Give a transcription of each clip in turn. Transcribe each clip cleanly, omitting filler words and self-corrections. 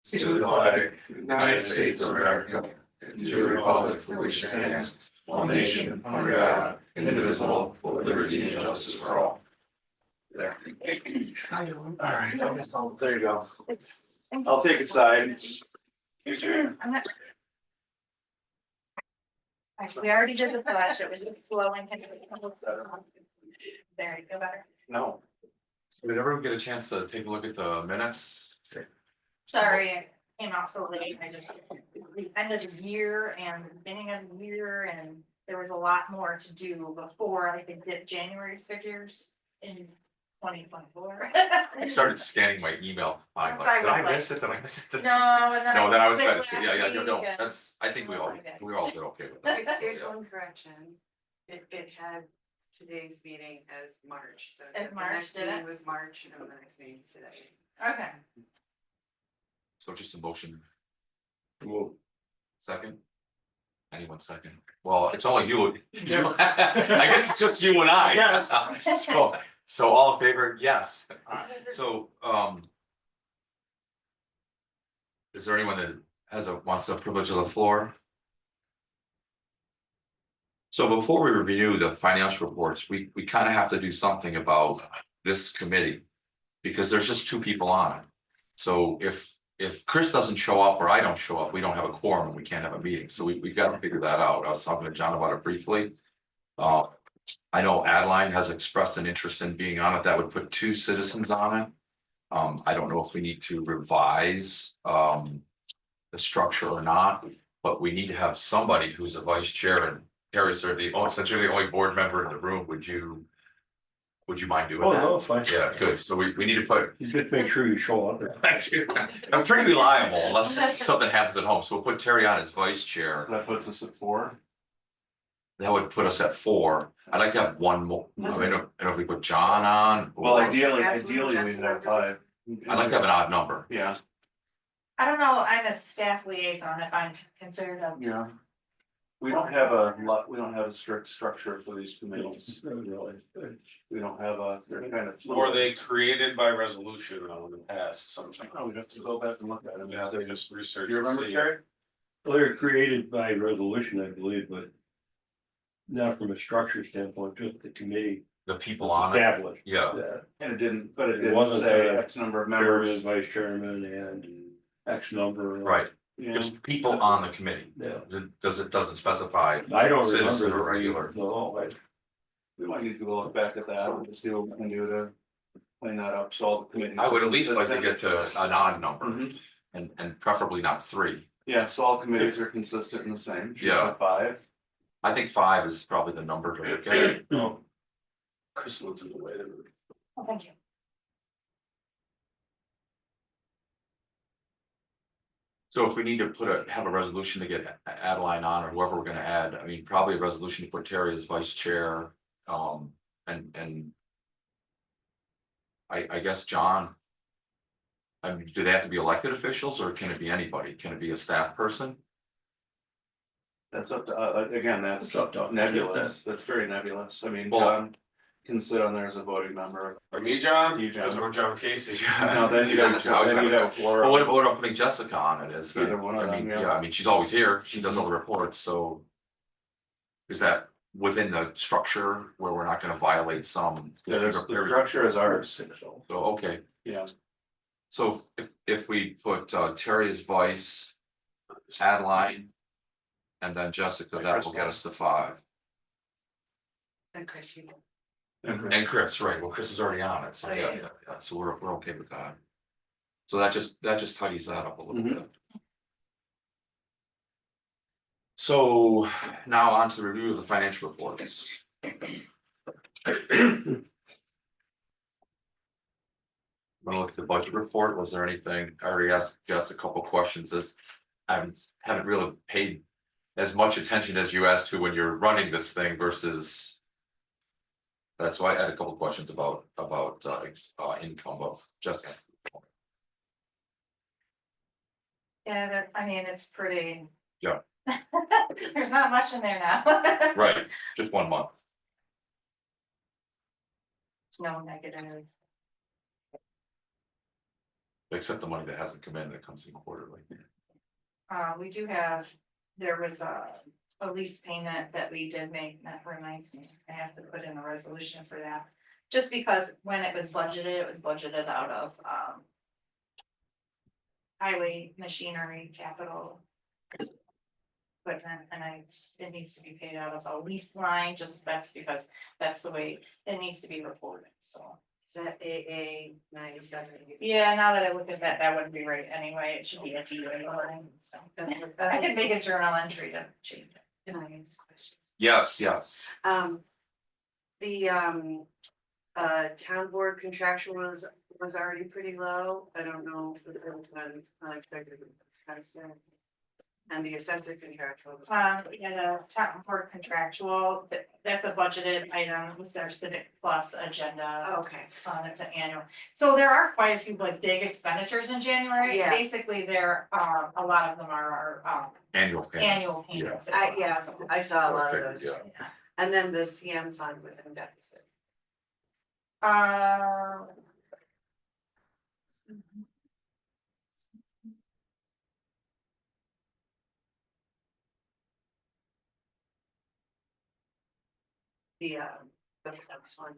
to the flag of the United States of America, and to the republic for which it stands, one nation, under God, indivisible, with liberty and justice for all. There. All right, I guess there you go. I'll take a side. I'm not. Actually, we already did the pledge, it was just slowing. There you go, better. No. Did everyone get a chance to take a look at the minutes? Sorry, I came out so late, I just, the end of the year and beginning of the year, and there was a lot more to do before I could get January's figures in 2024. I started scanning my email to find Yes, like, I did I was miss it? Did I miss it? No, and then. No, then I was sick gonna last say, yeah, no, week and- that's, I think we all did okay with Here's that. here's one correction, it had today's meeting as March, so. As the March, next did meeting it? Was March, and the next meeting's today. Okay, So just a motion, Move. second? Anyone second? Well, it's only you. I guess it's just you and I. Yes. So all in favor, yes. So, is there anyone that wants the privilege of the floor? So before we review the financial reports, we kind of have to do something about this committee. Because there's just two people on it. So if Chris doesn't show up or I don't show up, we don't have a quorum and we can't have a meeting. So we've got to figure that out. I was talking to John about it briefly. I know Adeline has expressed an interest in being on it. That would put two citizens on it. I don't know if we need to revise the structure or not, but we need to have somebody who's a vice chair. And Terry, sir, since you're the only board member in the room, would you mind doing Oh, that? no, fine. Yeah, good. So we need to put. You just make sure you show up. I'm pretty reliable unless something happens at home. So we'll put Terry on as vice chair. That puts us at 4. That would put us at 4. I'd like to have one more. I don't know if we put John on. Well, or- ideally Yes, we we'd just have 5. I'd like to have an odd number. Yeah, I don't know, I'm a staff liaison if I'm considered a. yeah. We don't have a strict structure for these committees. Really. We don't have they're kind of. fluid. Were they created by resolution in the past, something? Oh, we'd have to go back and look at them. Yeah, they just research. You and remember, see. Terry? Well, they're created by resolution, I believe, but not from a structure standpoint, just the committee The people on it. established. Yeah. That And it didn't wasn't, say uh, X number of chairman, members. vice chairman, and X number. Right. Yeah. Just people on the committee. Yeah. Doesn't specify. I don't Citizen remember. or regular. No, We might need to go look back at that and see what we can do to clean that up, so all the committees. I would at least like to get to an odd number Mhm. and preferably not 3. Yeah, so all committees are consistent and the same. Should Yeah. have 5. I think 5 is probably the number to look at. no, Chris lives in the way. Oh, thank you. So if we need to have a resolution to get Adeline on or whoever we're gonna add, I mean, probably a resolution to put Terry as vice chair, and. I guess John. I mean, do they have to be elected officials or can it be anybody? Can it be a staff person? That's up to, again, that's It's up to us. nebulous, that's very nebulous, I mean, Well- John can sit on there as a voting member. Or me, John? You, John. Because I'm John Casey. No, then you'd have, I was then you'd gonna- have Laura. Well, what about putting Jessica on it as? Either one of I mean, them, yeah. yeah, I mean, she's always here. She does all the reports, so. Is that within the structure where we're not gonna violate some? Yeah, the structure is ours, So, okay. yeah, So if we put Terry as vice, Adeline. And then Jessica, that will get us to 5. And Chris, you. And Chris, right, well, Chris is already on it, so Oh, yeah, yeah. yeah, so we're okay with that. So that just tidies that up a little Mhm. bit. So now on to the review of the financial reports. When I look at the budget report, was there anything, I already asked Jess a couple questions, I haven't really paid as much attention as you asked to when you're running this thing versus. That's why I had a couple questions about income of Jessica. Yeah, I mean, it's pretty. Yeah. There's not much in there now. Right, just 1 month. It's no negative. Except the money that hasn't come in, that comes in quarterly. We do have, there was a lease payment that we did make, that reminds me, I have to put in a resolution for that. Just because when it was budgeted out of, highway machinery capital. Equipment, and it needs to be paid out of a lease line, just that's because that's the way it needs to be reported, so. Is that AA 97? Yeah, now that I look at that, that wouldn't be right anyway, it should be a DA line, so. I could make a journal entry to change it. Can I ask questions? Yes, yes. The town board contractual was already pretty low. I don't know if it was unexpected. And the assessor contractual. Yeah, the town board contractual, that's a budgeted item, it's their civic plus agenda. Okay, It's an annual, so there are quite a few like big expenditures in January, Yeah. basically there are, a lot of them are Annual payment. annual payments. I saw a lot of Okay, those. yeah. And then the CM fund was in deficit. Uh. The next one.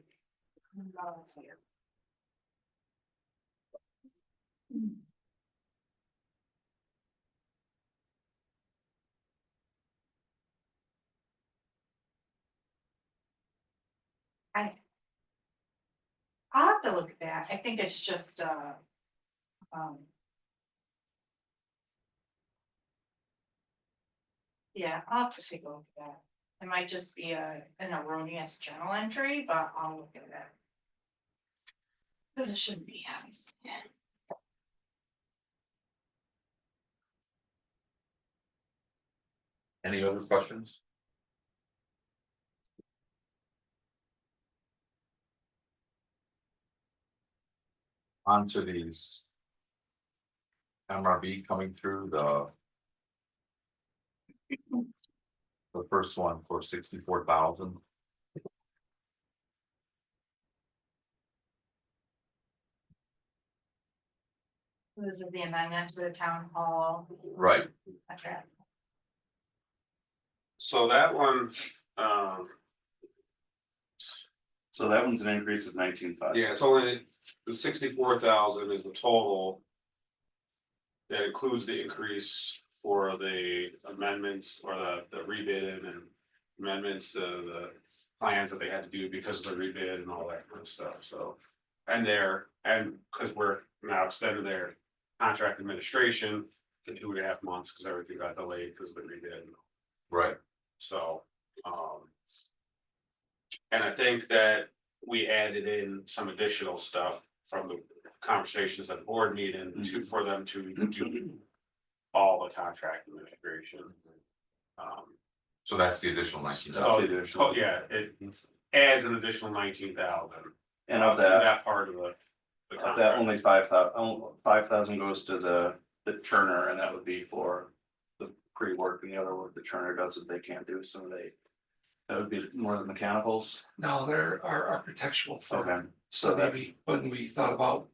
I'll have to look at that, I think it's just, yeah, I'll have to take a look at that. It might just be an erroneous journal entry, but I'll look at that. Cause it shouldn't be, obviously. Any other questions? On to these. MRB coming through the first one for 64,000. This is the amendment to the town hall. Right. Okay. So that one, So that one's an increase of 19,500. yeah, it's only, the 64,000 is the total. That includes the increase for the amendments or the rebid and amendments to the plans that they had to do because of the rebid and all that kind of stuff, so. And because we're now extending their contract administration to 2.5 months, because everything got delayed because of the rebid. Right. So, and I think that we added in some additional stuff from the conversations at the board meeting for them to do all the contract administration. So that's the additional 19. That's So, the additional. yeah, it adds an additional 19,000. And of to that, that part of the of contract. that only 5,000 goes to the Turner, and that would be for the pre-work, and the other work the Turner does that they can't do, so that would be more the mechanicals. No, there are architectural firm, Okay, so so that, maybe when we thought about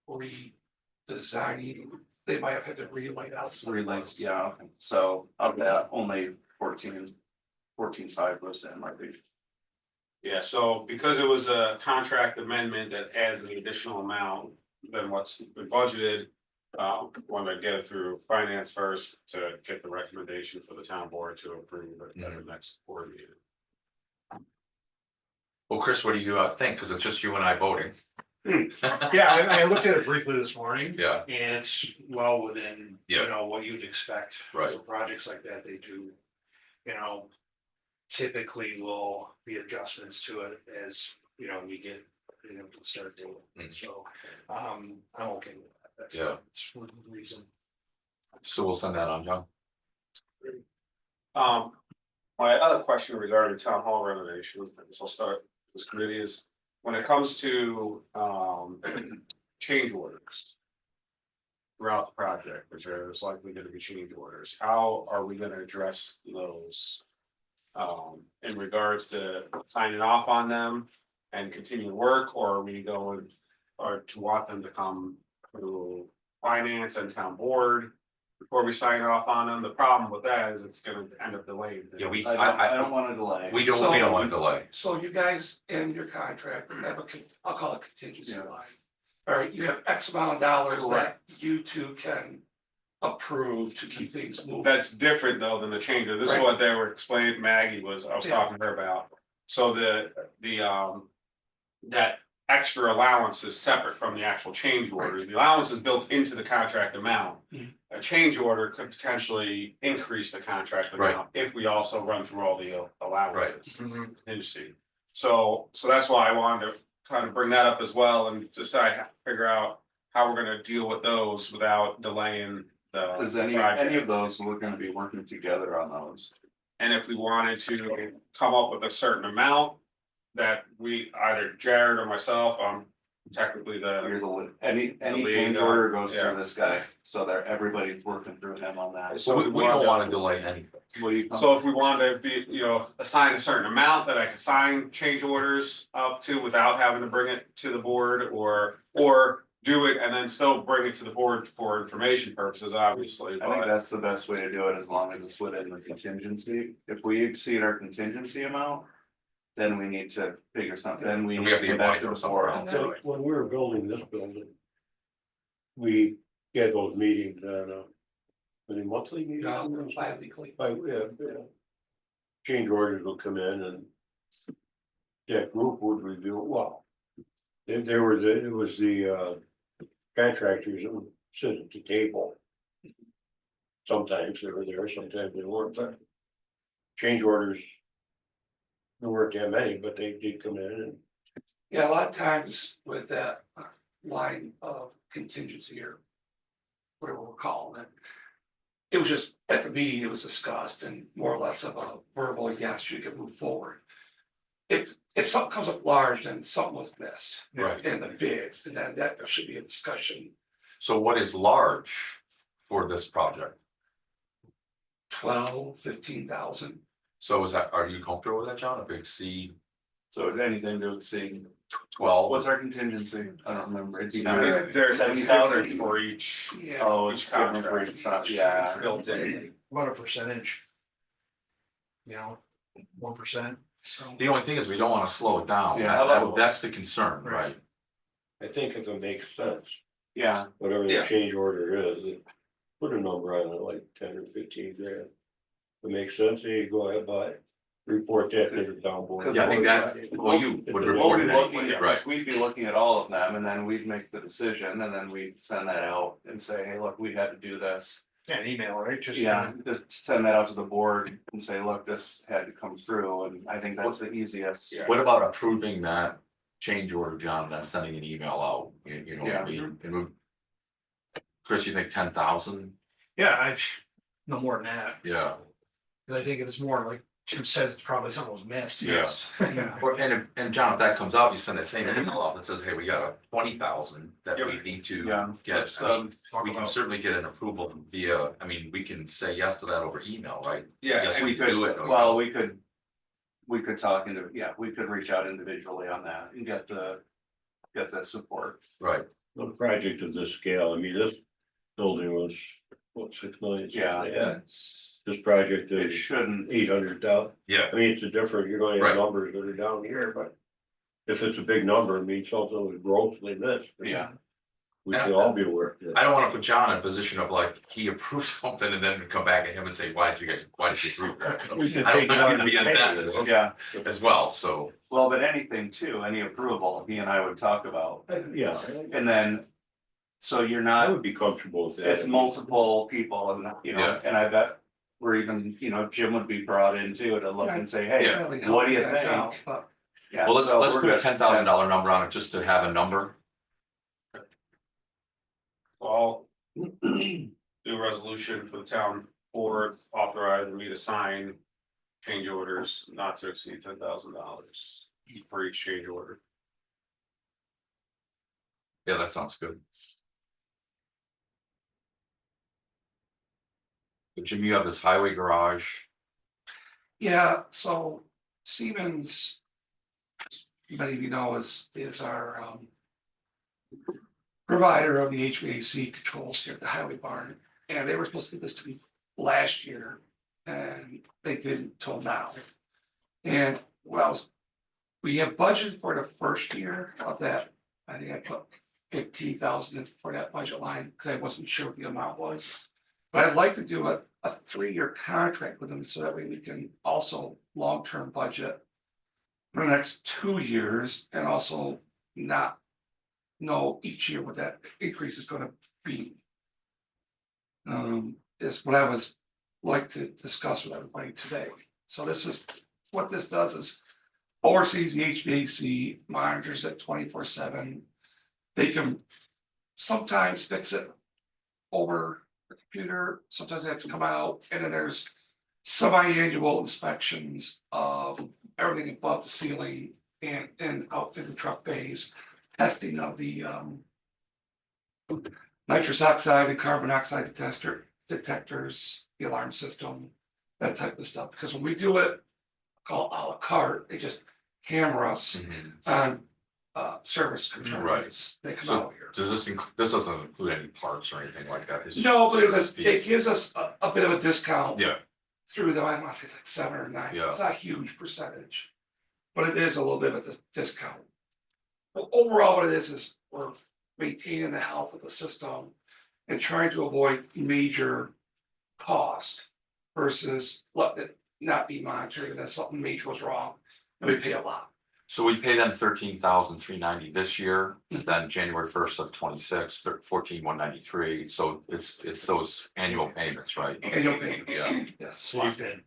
redesigning, they might have had to relay out. some relays, funds. yeah, okay. So of that, only 14.5 goes to MRB. Yeah, so because it was a contract amendment that adds an additional amount than what's been budgeted. Want to get it through finance first to get the recommendation for the town board to approve it at the next board meeting. Well, Chris, what do you think? Because it's just you and I voting. Yeah, I looked at it briefly this morning. Yeah. And it's well within, Yeah. you know, what you'd expect. Right. For projects like that, they do, you know, typically will be adjustments to it as, you know, we get, you know, to start doing it. Mm. So, I'm okay with that. Yeah. That's one reason. So we'll send that on, John. My other question regarding town hall renovation, so I'll start this committee is, when it comes to, change orders. Throughout the project, which there's likely gonna be change orders, how are we gonna address those? In regards to signing off on them and continue work, or are we going, or to want them to come through finance and town board before we sign off on them. The problem with that is it's gonna end up delaying. things. Yeah, we, I don't wanna delay. we don't want to delay. So you guys in your contract have I'll call it contingency Yeah. line. All right, you have X amount of dollars that Correct. you two can approve to keep things moving. That's different though than the change order. This is Right. what they were explaining, Maggie I was Yeah. talking to her about. So that extra allowance is separate from the actual change orders. The allowance is built into the contract amount. Mhm. A change order could potentially increase the contract amount if we also run through all the allowances. Contingency. So that's why I wanted to kind of bring that up as well and decide, figure out how we're gonna deal with those without delaying the. Is any of projects. those, we're gonna be working together on those? And if we wanted to come up with a certain amount that we, either Jared or myself, technically You're the. the, any lead, change order goes yeah. through this guy, so that everybody's working through him on that. So we don't want to delay anything. What do you? So if we wanted to be, assign a certain amount that I could sign change orders up to without having to bring it to the board or do it and then still bring it to the board for information purposes, obviously, I think but. that's the best way to do it, as long as it's within the contingency. If we exceed our contingency amount, then we need to figure something, then we We need have to to come get money back to from the somewhere board. else. So when we were building this building. We had those meetings on, any monthly meetings? Bi-weekly. Yeah. Change orders will come in and. That group would review, well. There was, it was the contractors that would sit at the table. Sometimes they were there, sometimes they weren't, but. Change orders. There weren't that many, but they did come in and. Yeah, a lot of times with that line of contingency or whatever we're calling it. It was just at the meeting, it was discussed and more or less of a verbal, yes, you can move forward. If something comes up large, then something was missed Right. in the bid, and then that there should be a discussion. So what is large for this project? 12, 15,000. So is that, are you comfortable with that, John? If we exceed So if anything to exceed, 12? what's our contingency? I don't remember. It'd be I mean, there's 70,000 different for each. Yeah. Oh, Each it's different for contract. each time, yeah. Built in. What a percentage? You know, 1%. So The only thing is we don't want to slow it down. Yeah, how about- That's the concern, right? I think if it makes sense, Yeah, whatever Yeah. the change order is, put a number on it, like 10 or 15 grand. If it makes sense, you go ahead, buy it, report that to the town board. Yeah, I think that, well, you would we'll report be it looking anyway, at, right? we'd be looking at all of them, and then we'd make the decision, and then we'd send that out and say, hey, look, we had to do this. Yeah, an email, right? Just. Yeah, just send that out to the board and say, look, this had to come through, and I think that's the easiest. What about approving that change order, John, then sending an email out, you know what I mean? And Chris, you think 10,000? Yeah, no more than that, Yeah. 'cause I think it's more like Jim says, it's probably something was missed. Yes. yeah. Or, and John, if that comes out, you send that same email out that says, hey, we got a 20,000 that we need to Yeah. get. I mean, Talk we can about- certainly get an approval via, I mean, we can say yes to that over email, right? Yeah, Yes, We we can do could, it. or well, no. we could talk into, yeah, we could reach out individually on that and get the support. Right, A project of this scale, I mean, this building was, what, 6 million? Yeah. This project It is shouldn't, 800,000. yeah, I mean, it's a different, you're gonna Right. have numbers that are down here, but. If it's a big number, it means something was grossly missed. yeah, We should all be aware of that. I don't wanna put John in a position of like, he approves something and then come back at him and say, why did you approve that? So We can I take don't it want on to be in the that table. yeah. as well, so. Well, but anything too, any approval, he and I would talk about, Yeah, and then. So you're I not, would be comfortable with that. it's multiple people and, Yeah. and I bet. We're even, Jim would be brought in too to look and say, hey, Yeah. Really what do you help guys think? out, but yeah. Well, so let's we're put a good. $10,000 number on it just to have a number. I'll do a resolution for the town board authorizing me to sign change orders not to exceed $10,000 for each change order. Yeah, that sounds good. Jim, you have this highway garage. yeah, so Siemens. Many of you know is our provider of the HVAC controls here at the highway barn. And they were supposed to get this to me last year, and they didn't till now. And we have budgeted for the first year of that. I think I put 15,000 for that budget line, because I wasn't sure what the amount was. But I'd like to do a 3-year contract with them, so that way we can also long-term budget for the next 2 years, and also not know each year what that increase is gonna be. Is what I was like to discuss with everybody today. So this is, what this does is oversees the HVAC, monitors it 24/7. They can sometimes fix it over the computer, sometimes they have to come out, and then there's semi-annual inspections of everything above the ceiling and out in the truck bays. Testing of the nitrous oxide and carbon monoxide detectors, the alarm system, that type of stuff, because when we do it, call a la carte, they just hammer us on service controls. They come So out here. does this doesn't include any parts or anything like that? This is No, just but service it fees. gives us a bit of a discount. Yeah, Through the, I want to say it's like 7 or 9, Yeah. it's not a huge percentage. But it is a little bit of a discount. But overall, what it is we're maintaining the health of the system and trying to avoid major cost versus letting it not be monitored, and then something major was wrong, and we pay a lot. so we pay them 13,390 this year, then January 1st of 26, 14,193, so it's those annual payments, right? Annual payments, Yeah. yes, Locked in.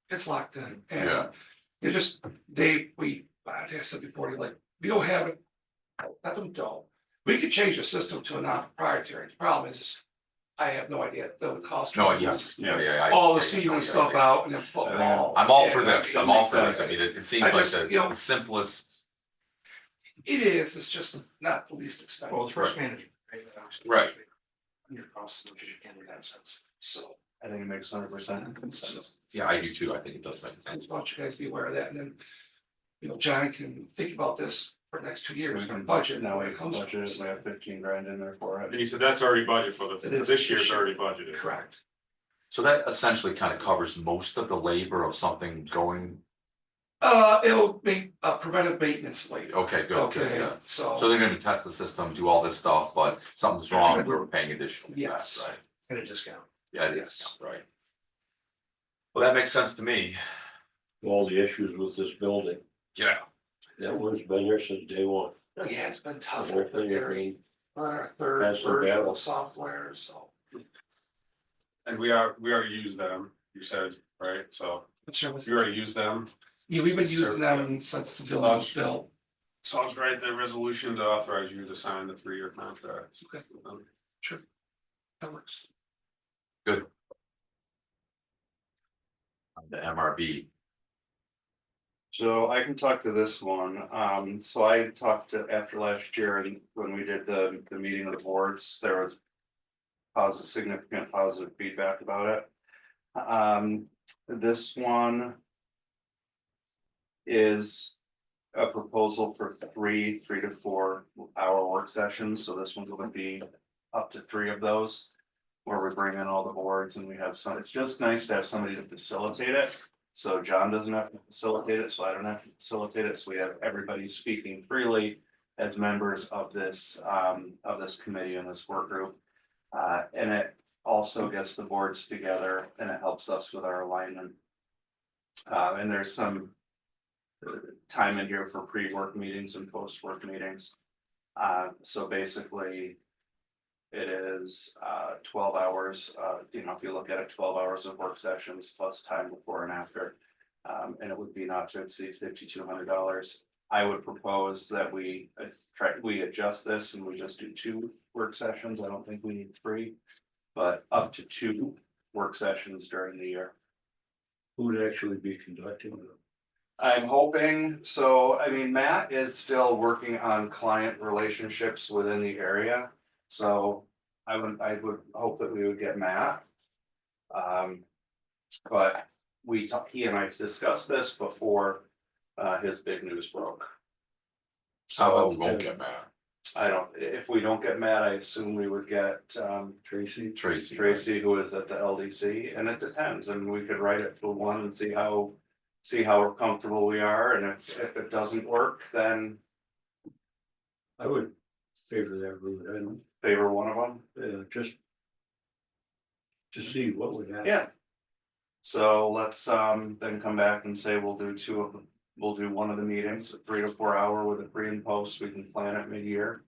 it's locked in, Yeah. and I think I said before, you're like, we don't have it. Not that we don't, we could change the system to a non-proprietary, the problem is, I have no idea, that would cost. No, yeah. All the seating stuff out and then put them all. I'm all for Yeah, this, I'm all for makes this, I sense. mean, it seems I like just, you know- the simplest, It is, it's just not the least expensive. Well, it's risk management. Right. Your costs, which you can in that sense. So, I think it makes 100% sense. yeah, I do too, I think it does make I sense. just want you guys to be aware of that, and then, John can think about this for the next 2 years, We can budget. Now where we it comes from. budget, we have 15 grand in there for And it. you said that's already budgeted for It is. this year's already budgeted. Correct. So that essentially kind of covers most of the labor of something going, It'll make preventive maintenance later. okay, good, Okay, yeah. so. So they're gonna test the system, do all this stuff, but something's wrong, and we're paying additional. Yes. Right, At a discount. yeah, it is, Yes. right. Well, that makes sense to me. All the issues with this building, Yeah. that one's been there since day one. Yeah, it's been tough. The whole thing, I Very, mean, our third That's the version battle. of software, so. And we already used them, you said, right? So But sure was- you already used them. Yeah, we've been using Sure. them since the building was built. So I'll just write the resolution to authorize you to sign the 3-year contract. Okay. Sure. That works. The MRB, So I can talk to this one. So I talked to after last year and when we did the meeting of the boards, there was significant positive feedback about it. This one is a proposal for 3 to 4 hour work sessions. So this one's going to be up to 3 of those, where we bring in all the boards and we have some, it's just nice to have somebody to facilitate it. So John doesn't have to facilitate it, so I don't have to facilitate it, so we have everybody speaking freely as members of this committee and this work group. And it also gets the boards together and it helps us with our alignment. And there's some time in here for pre-work meetings and post-work meetings. So basically, it is 12 hours, if you look at it, 12 hours of work sessions plus time before and after. And it would be not to exceed $5,200. I would propose that we adjust this and we just do 2 work sessions. I don't think we need 3, but up to 2 work sessions during the year. Who would actually be conducting them? I'm hoping, so, I mean, Matt is still working on client relationships within the area. So I would hope that we would get Matt. But he and I discussed this before his big news broke. how about we So won't get mad? I don't, if we don't get Matt, I assume we would get, Tracy. Tracy. Tracy, who is at the LDC, and it depends, and we could write it for one and see how comfortable we are, and if it doesn't work, then I would favor that route, and, favor one of them. just. To see what would happen. Yeah. So let's then come back and say we'll do one of the meetings, a 3 to 4 hour with a pre and post, we can plan it mid-year.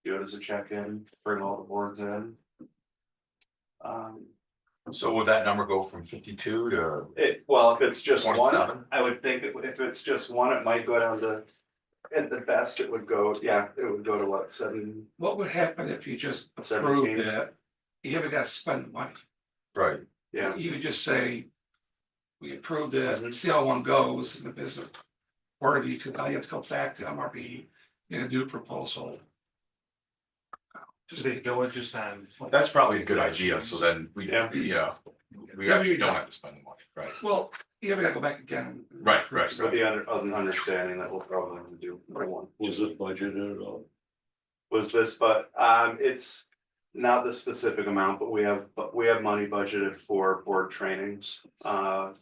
Do it as a check-in, bring all the boards in. So would that number go from 52 to Well, if it's just one, 27? I would think if it's just one, it might go down to. At the best, it would go to what, 7? What would happen if you just 17. approved that? You haven't got to spend the money. Right, Yeah, You could just say, we approved it, Mhm. see how one goes, and if it's worthy, because now you have to go back to MRB, and do a proposal. Just the villages on. that's probably a good idea, so then we, Yeah. we Yeah, actually we don't don't. have to spend the money, right? Well, you haven't got to go back again. Right. with the understanding that we'll probably have to do one. Was this budgeted at all? Was this, but it's not the specific amount, but we have money budgeted for board trainings,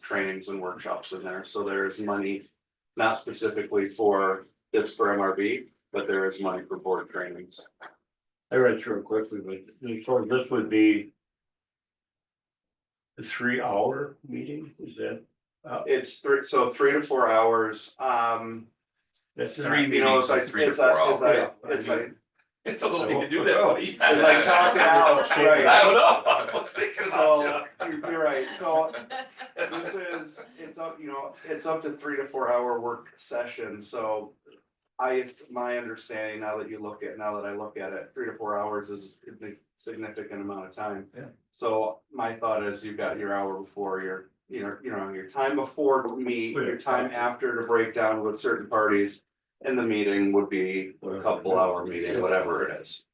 trainings and workshops in there, so there is money. Not specifically for this for MRB, but there is money for board trainings. I read through it quickly, but so this would be. A 3 hour meeting, is that? It's 3 to 4 hours, That's Three you know, meetings of 3 to 4 hours. it's like, It's a little, we can do that, buddy. it's like talking out, right? I don't know, I was thinking So, about you're right, so this is, it's up, it's up to 3 to 4 hour work session, so. My understanding now that I look at it, 3 to 4 hours is a significant amount of time. Yeah. So my thought is you've got your hour before your time before to meet, your time after to break down with certain parties. And the meeting would be a couple hour meeting, whatever it is.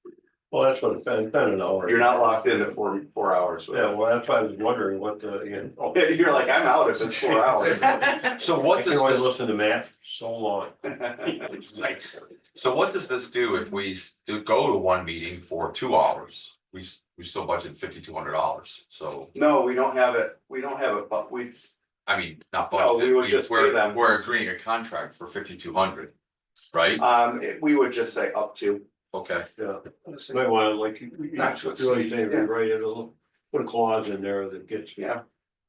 Well, that's what it's been an hour. You're not locked into 4 hours. with it. Yeah, well, that's why I was wondering what You're like, I'm out if it's 4 hours. So I what can does only this, listen to Matt so long. so what does this do if we go to one meeting for 2 hours? We still budget $5,200, so, No, we don't have it, but I mean, not No, budget, we would just pay them. we're agreeing a contract for 5,200, right? we would just say up to. Okay, Yeah, it. might want to Not to really exceed, say, yeah. rewrite it a little, put a clause in there that gets. Yeah.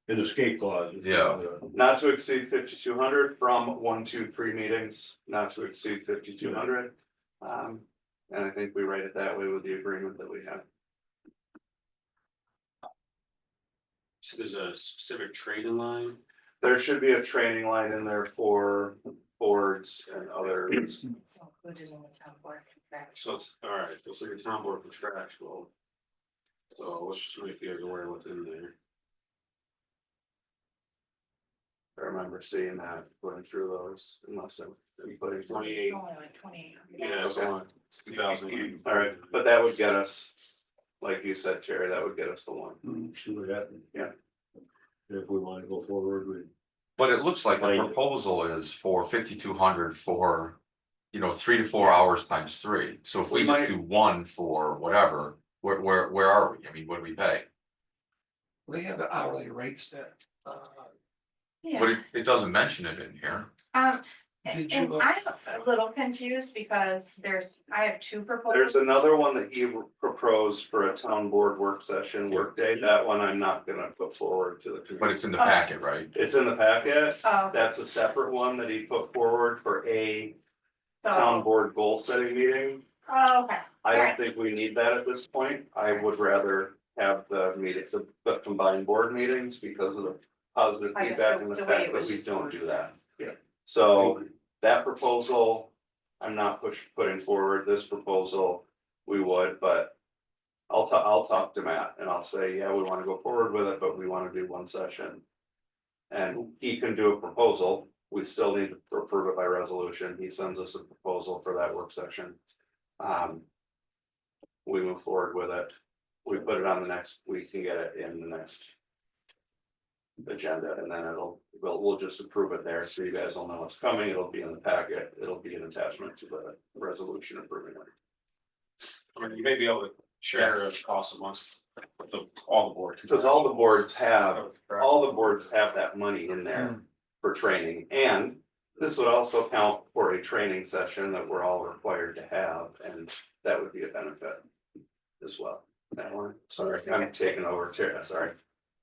An escape clause. Yeah. Not to exceed 5,200 from 1, 2, 3 meetings, not to exceed 5,200. And I think we write it that way with the agreement that we have. So there's a specific training line. There should be a training line in there for boards and others. It's included in the town board contract. So it's, all right, so it's like a town board contractual. So let's just make you aware what's in there. I remember seeing that, going through those, unless anybody. It's only like 28. Yeah, it's Okay. on 2008. All right, but that would get us, like you said, Terry, that would get us the one. See what happens. Yeah. If we want to go forward with. but it looks like the Fine. proposal is for 5,200 for, 3 to 4 hours times 3. So if we We just might- do one for whatever, where are we? I mean, what do we pay? They have the hourly rates that, But Yeah, it doesn't mention it in here. Did you and look- I'm a little confused because I have two proposals. There's another one that you proposed for a town board work session workday, that one I'm not gonna put forward to the But committee. it's in the Okay. packet, right? It's in the packet, Oh, that's a separate one that he put forward for a town so, board goal setting meeting. okay. I don't Alright. think we need that at this point, I would rather have the meeting, the combined board meetings because of the positive I guess feedback and the way fact it that was we just don't do that. worded. So that proposal, I'm not putting forward this proposal, we would, but. I'll talk to Matt and I'll say, yeah, we wanna go forward with it, but we wanna do one session. And he can do a proposal, we still need to approve it by resolution, he sends us a proposal for that work session. We move forward with it, we put it on the next, we can get it in the next. Agenda, and then we'll just approve it there, so you guys will know what's coming, it'll be in the packet, it'll be an attachment to the resolution approving it. I mean, you may be able to share the cost amongst all the boards. Because all the boards have, that money in there for training, and this would also count for a training session that we're all required to have, and that would be a benefit as well. That one, sorry, I'm taking over, Tara, sorry.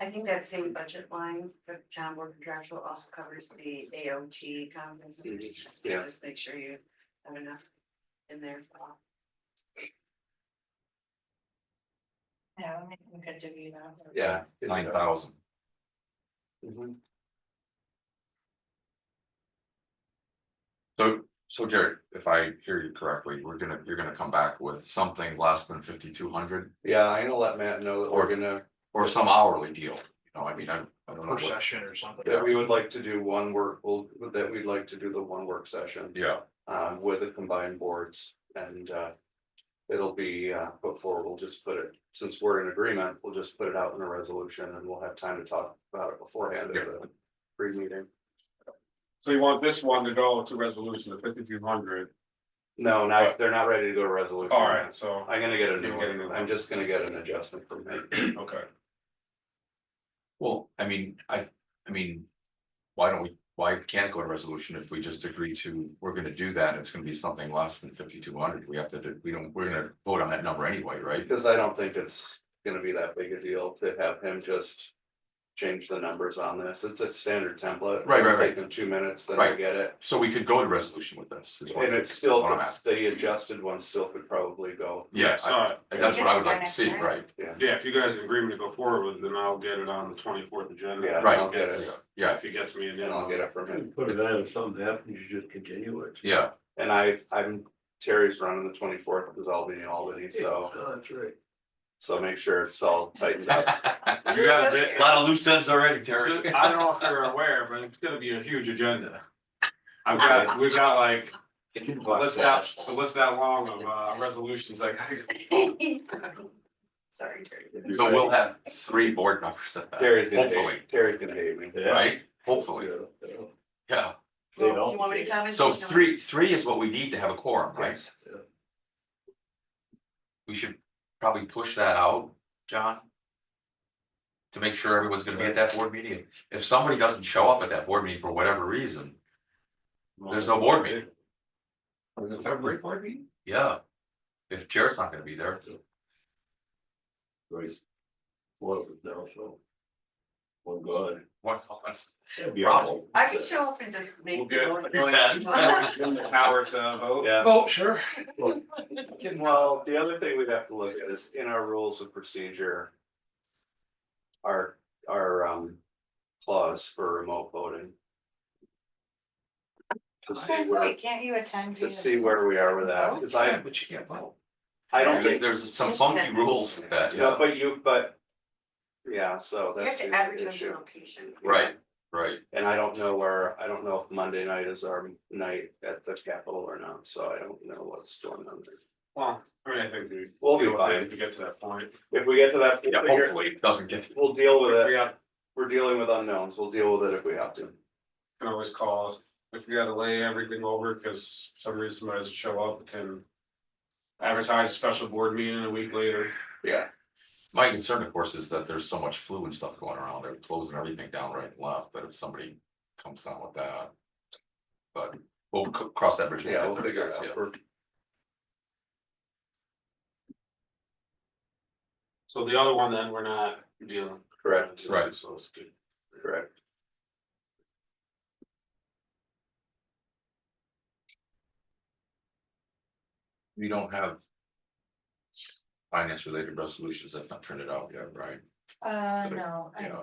I think that same budget line for town board contractual also covers the AOT conference. And fees. Yeah. Just make sure you have enough in there for all. Yeah, we could divvy that. Yeah. 9,000. Mhm. So Jared, if I hear you correctly, you're gonna come back with something less than 5,200 Yeah, I'm gonna let Matt know that we're gonna, or some hourly deal, I mean, I don't know Per what, session or something. that we would like to do one work, that we'd like to do the one work session. yeah, With the combined boards, and it'll be put forward, we'll just put it, since we're in agreement, we'll just put it out in a resolution, and we'll have time to talk about it beforehand at the pre-meeting. So you want this one to go to resolution of 5,200, No, they're not ready to go to resolution. alright, so, I'm gonna get a new You're getting a new one, one. I'm just gonna get an adjustment from him. okay. well, I mean, why can't it go to resolution if we just agree to, we're gonna do that, it's gonna be something less than 5,200, we have to do, we're gonna vote on that number anyway, right? Because I don't think it's gonna be that big a deal to have him just change the numbers on this, it's a standard template. Right, It'll right, take him 2 minutes, then I Right. get it. So we could go to resolution with this, is what, And it's is still, what I'm asking. the adjusted one still could probably go. Yeah, So, that's what I would like to see, right? yeah, if you guys are agreement to go forward with it, then I'll get it on the 24th agenda. Yeah, Right. I'll get it, Yeah, If he gets me in, and I'll get it from him. Put it on, if something happens, you just continue it. yeah, And I'm, Terry's running the 24th, because I'll be in Albany, so, Oh, that's right. so make sure it's all tightened up. You got a bit. a lot of loose ends already, Terry. I don't know if you're aware, but it's gonna be a huge agenda. We've got like, a list that long of resolutions, like. Sorry, Terry. So we'll have 3 board members at that, Terry's gonna hopefully, hate, Terry's gonna hate me. right? Hopefully, yeah. They You don't. want me to come and? So three is what we need to have a quorum, right? Yes. We should probably push that out, John. To make sure everyone's gonna be at that board meeting. If somebody doesn't show up at that board meeting for whatever reason, there's no board meeting. The February board meeting? Yeah. If Jared's not gonna be there, Right. One now, so. One God. what, that's That'd be problem. all I can show up and just We'll make. get the vote. the power to vote. Yeah, Oh, sure. well, the other thing we'd have to look at is in our rules of procedure. Our clause for remote voting. To Can't you attend? see where we are with that, because Yeah, but you can't vote. I don't think, There's some funky rules with that, no, yeah, but. Yeah, so You have that's to the advertise your issue, location. right, and I don't know if Monday night is our night at the Capitol or not, so I don't know what's going on there. Well, I mean, I think We'll be deal with it fine. if we get to that point. If we get to that, yeah, hopefully it doesn't get. we'll deal with it, Yeah, we're dealing with unknowns, we'll deal with it if we have to. can always call us, if we gotta lay everything over, because for some reason somebody doesn't show up, we can. Advertise a special board meeting a week later. Yeah. My concern, of course, is that there's so much flu and stuff going around, they're closing everything down right and left, that if somebody comes down with that. But we'll cross that bridge. when we Yeah, get we'll there, figure I it guess, out. yeah. We're- So the other one then, we're not dealing. Correct. Right. So it's good. Correct. We don't have. Finance related resolutions, that's not turned it out yet, right? No, I Yeah,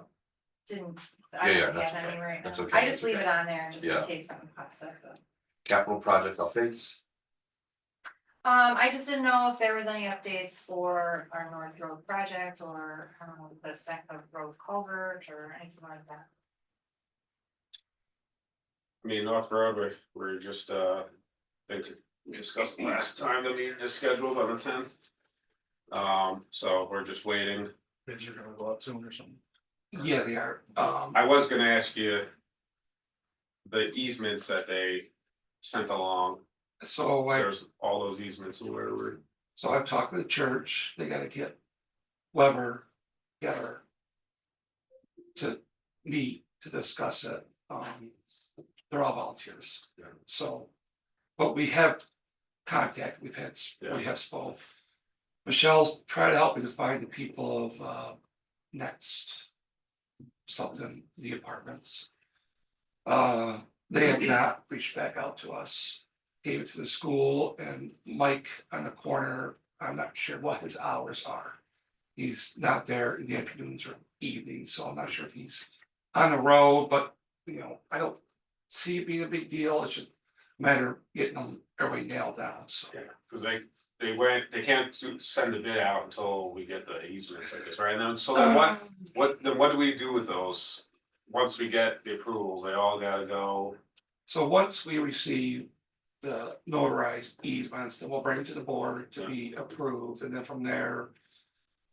didn't, Yeah, I yeah, don't that's have any okay. right That's now. okay, I that's just leave okay. it on there just in Yeah. case something pops up, but. capital project updates, I just didn't know if there was any updates for our North Road project or, the second road culvert or anything like that. I mean, North Road, we're just, think we discussed last time, the meeting is scheduled on the 10th. So we're just waiting. Bids are gonna go out soon or something. Yeah, they are. I was gonna ask you. The easements that they sent along, So like, there's all those easements where we're, So I've talked to the church, they gotta get Weber together to meet, to discuss it, they're all volunteers, so. But we have contact, we have spoke. Michelle's tried to help me to find the people of, next. Something, the apartments. They have not reached back out to us, gave it to the school and Mike on the corner, I'm not sure what his hours are. He's not there in the afternoons or evenings, so I'm not sure if he's on the road, but you know, I don't see it being a big deal, it's just a matter of getting them everybody nailed down, so. Cause they can't send the bid out until we get the easements, I guess, right? And then, so then what do we do with those? Once we get the approvals, they all gotta go. So once we receive the notarized easements, then we'll bring it to the board to be approved, and then from there.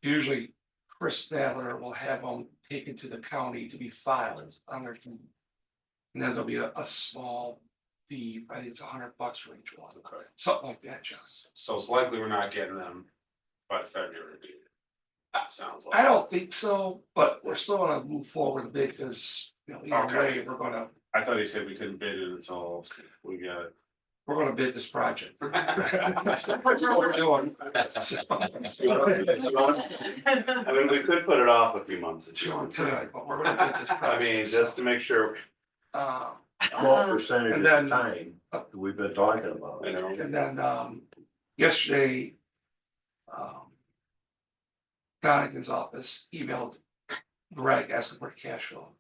Usually Chris Stadler will have them taken to the county to be filed on their. And then there'll be a small fee, I think it's $100 for each one, Okay. something like that, John. So it's likely we're not getting them by February. Sounds like. I don't think so, but we're still gonna move forward a bit, because, you know, either Okay. way, we're I thought he said we couldn't bid it until we got gonna bid this project. it. That's what we're doing. I mean, we could put it off a few months. if you Sure, want. good, but we're gonna bid this project. I mean, just to make sure, Uh, What percentage of And the then- time we've been talking about? you know, And then, yesterday. Donington's office emailed Greg asking for the cash flow.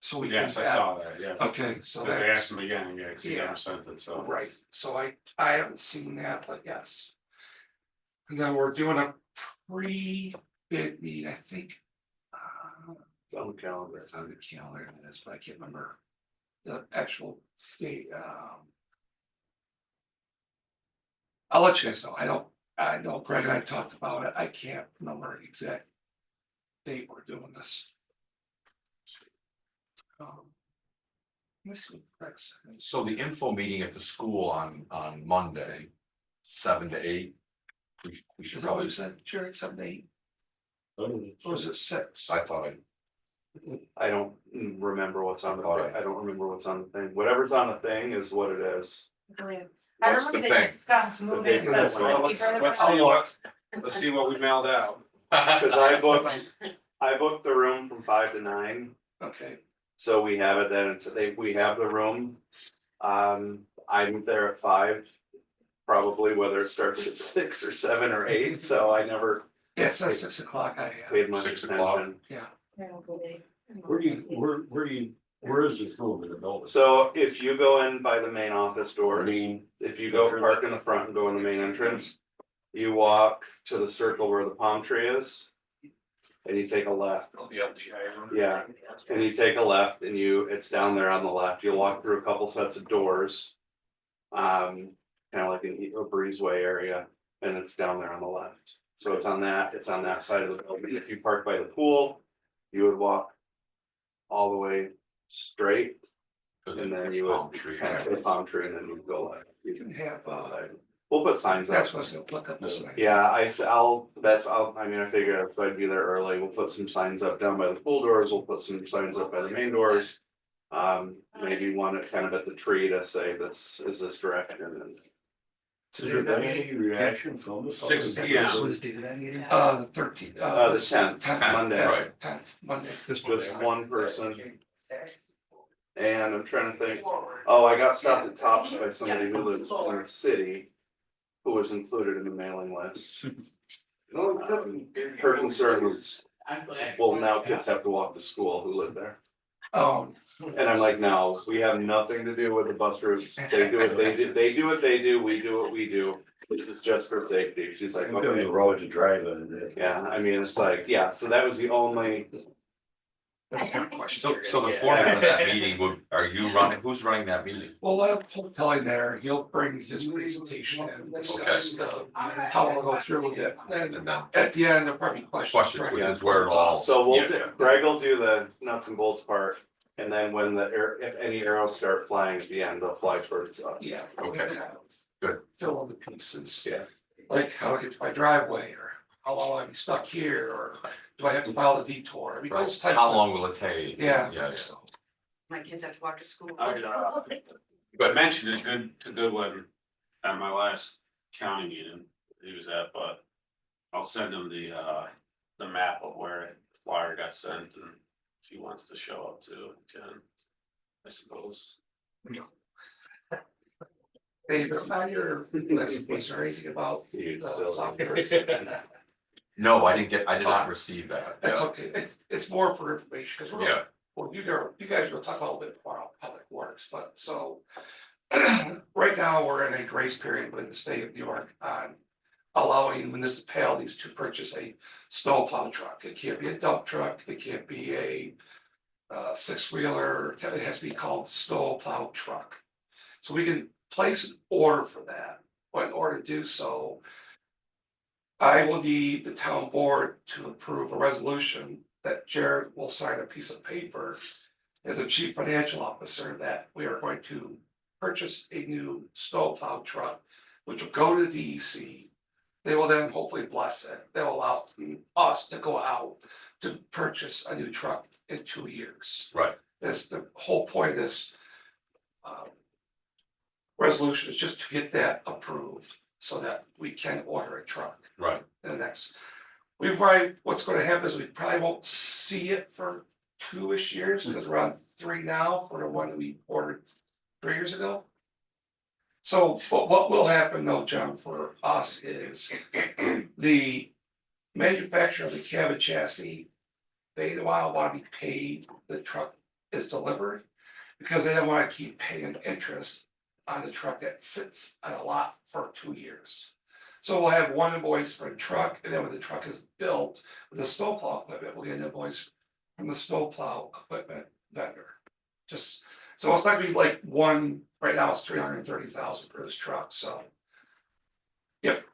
So we can. Yes, I saw that, yes. Okay, so But I that's, asked him again, yeah, cause he never sent it, so. right, so I haven't seen that, but yes. And then we're doing a pre-bid meeting, I think. it's on the calendar. It's on the calendar, and that's, but I can't remember the actual date, I'll let you guys know, I know Greg and I talked about it, I can't remember the exact date we're doing this. Let me see what Greg said. So the info meeting at the school on Monday, 7 to 8. We should Is that what probably, you said, Jared, 7 to 8, or was it 6? I thought I don't remember what's on the, Alright. I don't remember what's on the thing, whatever's on the thing is what it is. I What's the remember they thing? discussed moving big the. one. Well, let's see what we mailed out. Cause I booked the room from 5 to 9, Okay, so we have it then, we have the room. I'm there at 5, probably whether it starts at 6 or 7 or 8, so I never yeah, it says 6 o'clock, paid much 6 o'clock. attention. yeah, Where is this room in the building? So if you go in by the main office I doors, mean, if you go park in the front and go in the main entrance. You walk to the circle where the palm tree is. And you take a left, The LGI room. yeah, and you take a left and it's down there on the left, you'll walk through a couple sets of doors. Kind of like a breezeway area, and it's down there on the left, so it's on that side of the building, if you park by the pool. You would walk all the way straight, and then you Palm would tree. kind of to the palm tree, and then you go left. you can have, We'll put signs up. that's what's gonna look up the sign. Yeah, I figure if I'd be there early, we'll put some signs up down by the pool doors, we'll put some signs up by the main doors. Maybe one kind of at the tree to say this is this direction, and has there been any reaction from the? 6 public? p.m. What is the date of that meeting? The 13th. the 10th, Monday. Right. 10th, Monday. just one person. And I'm trying to think, oh, I got stopped at Tops by somebody who lives in the city. Who was included in the mailing list. Her concern was, well, now kids have to walk to school who live there. And I'm like, no, we have nothing to do with the bus routes, they do what they do, we do what we do. This is just for safety, she's like, I'm gonna be okay, the road to drive in. yeah, I mean, it's like, yeah, so that was the only. That's my question. So the format of that meeting who's running that meeting? Well, I'll put Kelly there, he'll bring his presentation and discuss how we'll go through with it, and then at the end, there'll probably be questions. Which is where it all. So Yeah. Greg will do the nuts and bolts part, and then when if any arrows start flying at the end, they'll fly towards us. Yeah. Okay. Good. Fill in the pieces. Yeah. like how to get to my driveway, or how long I'll be stuck here, or do I have to follow the detour? I mean, Right, those types how of- long will it take? Yeah. Yeah, so- My kids have to walk to school. But mentioned a good one at my last county meeting he was at, but I'll send him the map of where the flyer got sent, and if he wants to show up too, he can, I suppose. Dave, on your list, was there anything about You'd the still- top areas? no, I did not receive that. That's okay, it's more for information, because we're, Yeah, well, you guys are gonna talk a little bit more about public works, but so. Right now, we're in a grace period with the state of New York on allowing municipalities to purchase a snowplow truck. It can't be a dump truck, it can't be a six-wheeler, it has to be called snowplow truck. So we can place an order for that, but in order to do so, I will need the town board to approve a resolution that Jared will sign a piece of paper as a chief financial officer that we are going to purchase a new snowplow truck, which will go to the DEC. They will then hopefully bless it. They'll allow us to go out to purchase a new truck in 2 years. right, That's the whole point of this resolution, is just to get that approved so that we can order a truck right. in the next. We probably, what's gonna happen is we probably won't see it for 2-ish years, because we're on 3 now for the one that we ordered 3 years ago. So, but what will happen though, John, for us is the manufacturer of the cab chassis, they wanna be paid, the truck is delivered, because they don't wanna keep paying interest on the truck that sits on a lot for 2 years. So we'll have one invoice for the truck, and then when the truck is built with the snowplow equipment, we'll get an invoice from the snowplow equipment vendor. Just, so it's not gonna be like one, right now it's 330,000 for this truck, so. Yep.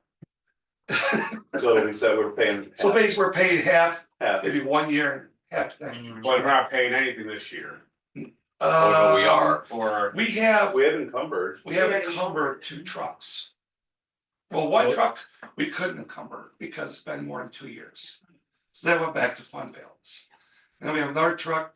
So we said we're paying. So basically, we're paying half, half. maybe 1 year, half next year. But we're not paying anything this year, Oh, no, we are. or We have We have encumbered. We have encumbered 2 trucks. Well, one truck we couldn't encumber because it's been more than 2 years. So that went back to fund balance. And then we have another truck.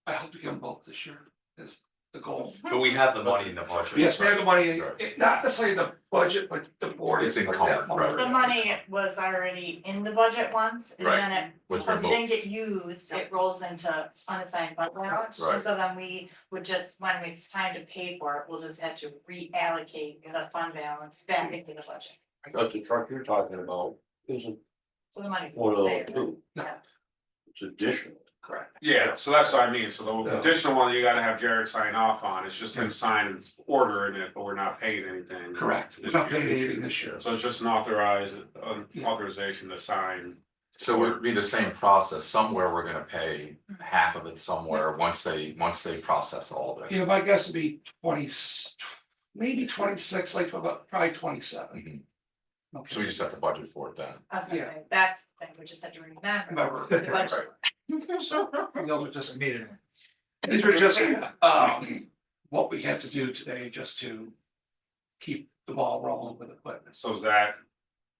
I hope to get them both this year, is the goal. But we have the money in the budget. Yes, we have the money, Right. not necessarily in the budget, but the board. It's has put encumbered, that right. The money was already in the budget once, and Right. then it, Was because it didn't removed. get used, it rolls into unassigned fund balance. Right. And so then we would just, when it's time to pay for it, we'll just have to reallocate the fund balance back into the budget. But the truck you're talking about isn't So the money's one of there. those two. No. It's additional. Correct. yeah, so that's what I mean, so the Yeah. additional one you gotta have Jared sign off on, it's just him signing, ordering it, but we're not paying anything. Correct. We're not paying anything this year. So it's just an authorization to sign. So it would be the same process, somewhere we're gonna pay half of it somewhere, once they process all of You know, this. my guess would be 20, maybe 26, like about probably 27. Mhm. Okay. So we just have to budget for it then. I was gonna Yeah. say, that's, the thing, we just have to remember. Remember. the budget. So, those are just, Needed. these are just, what we have to do today just to keep the ball rolling with equipment. So is that,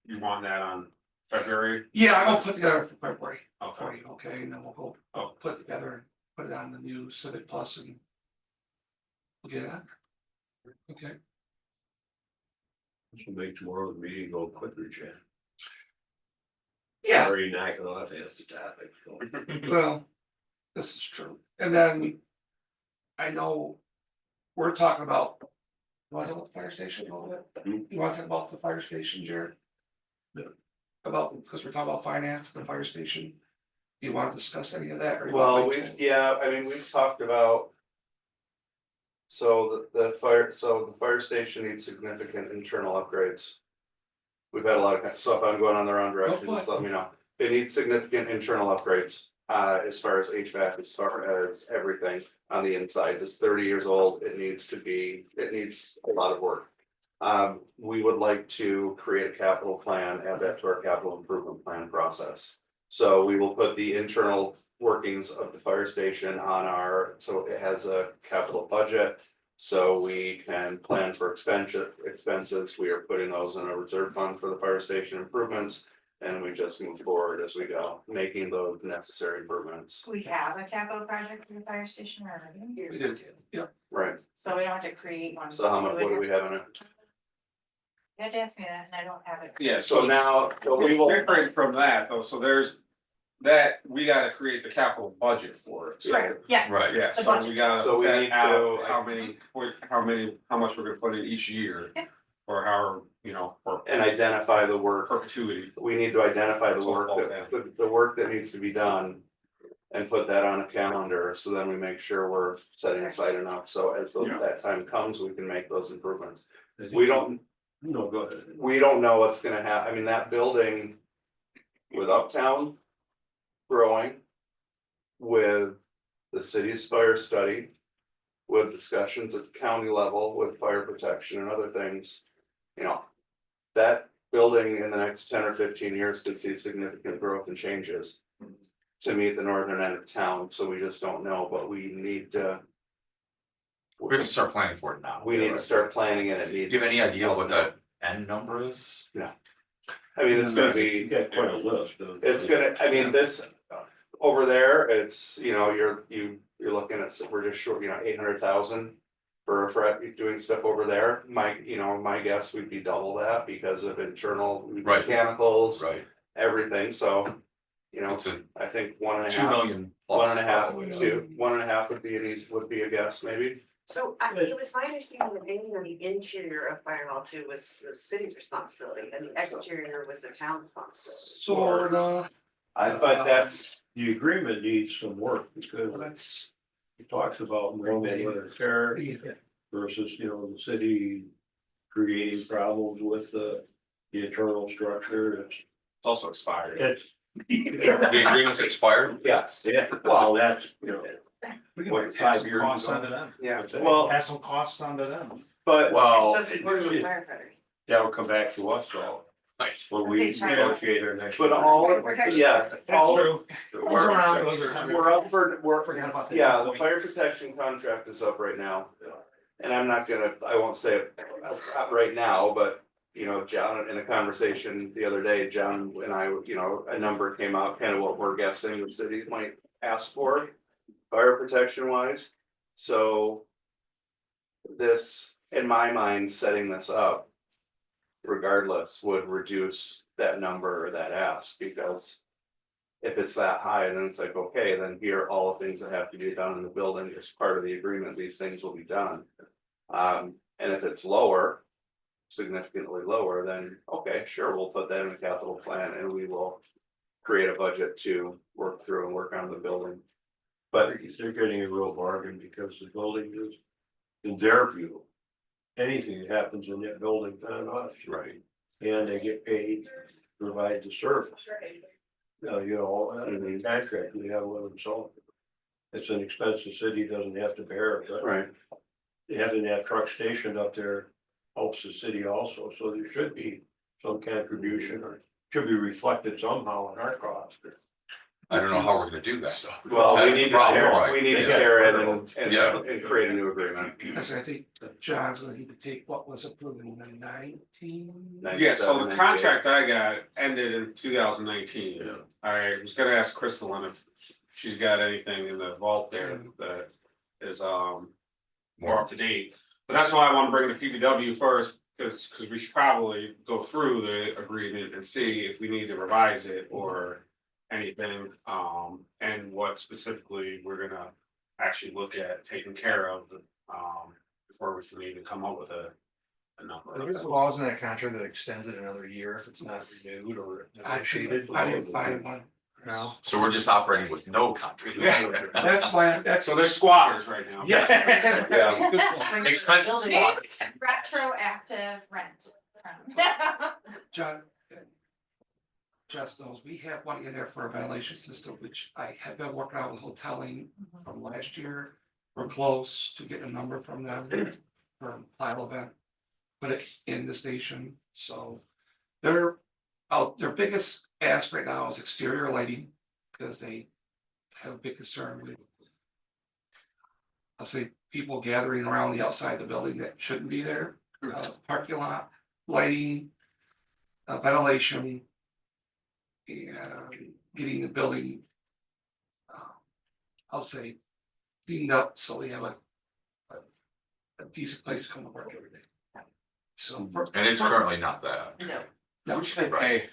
you want that on February? Yeah, I'm gonna put together for February for Okay, you, okay, and then we'll go, Oh. put together, and put it on the new Civic Plus and. We'll get that. Okay, This will make tomorrow's meeting go quicker, Jen. yeah, Already knocking off half the topic. so. well, this is true, and then. I know. We're talking about. You wanna talk about the fire station a little bit? You wanna talk about the fire station, Jared? About, because we're talking about finance, the fire station. Do you wanna discuss any of that, or? you wanna Well, wait we've, till- yeah, I mean, we've talked about. So the fire station needs significant internal upgrades. We've had a lot of, so if I'm going on the wrong direction, Oh, just let me know. It needs significant internal upgrades, as far as HVAC, as far as everything on the inside. It's 30 years old. It needs a lot of work. We would like to create a capital plan, add that to our capital improvement plan process. So we will put the internal workings of the fire station on our, so it has a capital budget. So we can plan for expenses, we are putting those in a reserve fund for the fire station improvements. And we just move forward as we go, making those necessary improvements, We have a capital project for the fire station already, We did, yeah. right? so we don't have to create one. So how much, what do we have in it? You had to ask me that, and I don't have it. Yeah, So now, so we will, different from that though, so there's. That, we gotta create the capital budget for it, so. Right, yes. Right. Yeah, The so budget. we gotta So we put need that out, to- how much we're gonna put in each year. Yeah. Or how, you know, for and identify the work, perpetuity. we need to identify the That's all work, falls the work that needs to be done. And put that on a calendar, so then we make sure we're setting aside enough, so as Yeah. that time comes, we can make those improvements. We don't, No, go ahead. we don't know what's gonna happen, I mean, that building. With Uptown. Growing. With the city's fire study. With discussions at the county level with fire protection and other things. You know. That building in the next 10 or 15 years could see significant growth and changes. To meet the northern end of town, so we just don't know, but we need to. We have to start planning for it now. We need to start planning and it Do needs. you have any idea what the end number is? I mean, it's gonna You be, got quite a list of. it's gonna, I mean, this, over there, it's, you know, you're looking at, we're just short, 800,000. For doing stuff over there, my guess would be double that because of internal Right. mechanicals, Right, everything, so. You know, it's a I think 1.5. 2 million. plus, 1.5, probably, yeah. 2, 1.5 would be a guess, maybe. So it was my understanding that painting on the interior of Fire Hall 2 was the city's responsibility and the exterior was the town responsibility. Sorta, But that's, The agreement needs some work because that's. it talks about normal wear and tear versus, the city creating problems with the internal structure. It's also expired. It's, The agreement's expired? yes, well, that's, We can What, pass 5 some years costs ago? onto them. yeah, What's that? well, Pass some costs onto them. but, Well, So supporting the firefighters. that'll come back to us all right. when we They charge us. negotiate our next. but all, Protection yeah, service. all, True. Goes around, goes around. we're up for, Forgot about that. yeah, the fire protection contract is up right now. And I'm not gonna, I won't say it right now, but, John, in a conversation the other day, John and I, a number came out, kind of what we're guessing the city might ask for. Fire protection wise, so. This, in my mind, setting this up. Regardless, would reduce that number or that ask, because. If it's that high, then it's like, okay, then here are all the things that have to be done in the building as part of the agreement, these things will be done. And if it's lower. Significantly lower, then, okay, sure, we'll put that in the capital plan and we will. Create a budget to work through and work on the building. But They're getting a real bargain because the building is, in their view. Anything that happens in that building, on us. Right. And they get paid to provide the service. In contract, we have one of them sold. It's an expense the city doesn't have to bear, but right, having that truck station up there helps the city also, so there should be some contribution or should be reflected somehow in our cost. I don't know how we're gonna do that. well, we That's the need to problem, tear, right. we need to They got tear it Yeah. and create a new agreement. I think that John's gonna need to take what was approved in the 19. Yeah, so 97, the contract I got ended in 2019. Yeah. I was gonna ask Crystalline if she's got anything in the vault there that is more up to date. But that's why I wanna bring the PPW first, cause we should probably go through the agreement and see if we need to revise it or anything, and what specifically we're gonna actually look at taking care of, before we can even come up with a number. There's a clause in that contract that extends it another year if it's not renewed or negotiated. I didn't find one. No. So we're just operating with no contract. That's why, that's. So they're squatters right now. Yeah. Expensive spot. Retroactive rent. John. Just knows, we have money in there for a ventilation system, which I have been working out with hoteling from last year. We're close to getting a number from them for Pile event. Put it in the station, so their biggest ask right now is exterior lighting. Because they have a big concern with I'll say people gathering around the outside of the building that shouldn't be there, parking lot, lighting. Ventilation. And getting the building. I'll say cleaned up, so we have a decent place to come to work every day. So And it's currently not that. No, How much should they pay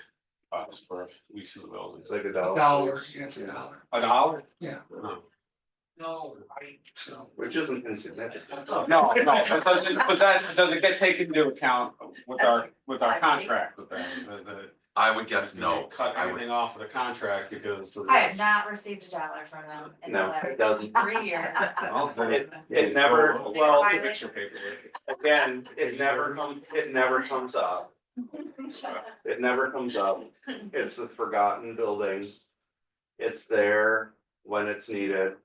us for leasing the building? It's like a a dollar. dollar, yeah, it's a dollar, $1? yeah. No. No, so. Which isn't insignificant. No, but does it get taken into account with our contract with them? I would guess no. Cut I would, everything off of the contract because. of I have this. not received $1 from them in the No, last it doesn't. 3 years. Well, then It never, well, Why- Picture paperwork. again, it never comes up. It never comes up. It's a forgotten building. It's there when it's needed.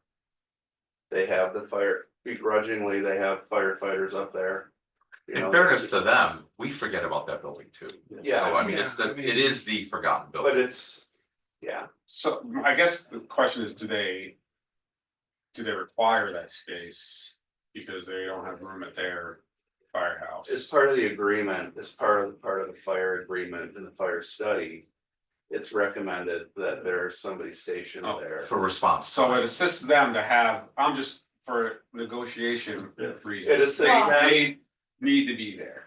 They have begrudgingly, they have firefighters up there. You in know, fairness to them, we forget about that building too. Yeah, So I mean, it's yeah, the, I mean- it is the forgotten But building. it's, yeah, So I guess the question is, do they require that space because they don't have room at their firehouse? it's part of the agreement, it's part of the fire agreement and the fire study. It's recommended that there's somebody stationed Oh, there. For response. So it assists them to have, I'm just for negotiation reasons. It assists them. They need to be there.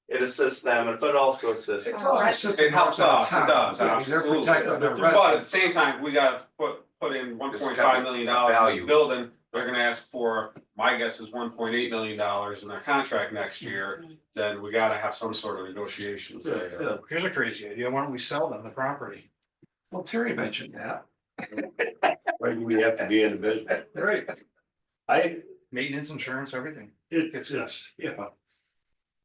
It assists them, but also assists. It's also a system It helps us, it does, I mean, they're absolutely. protecting their But at the residents. same time, we gotta put in $1.5 million in value. this building. They're gonna ask for, my guess is $1.8 million in their contract next year, then we gotta have some sort of negotiations there. Here's a crazy idea, why don't we sell them the property? Well, Terry mentioned that. Why do we have to be in the business? Right. I, Maintenance, insurance, everything. it's, yeah.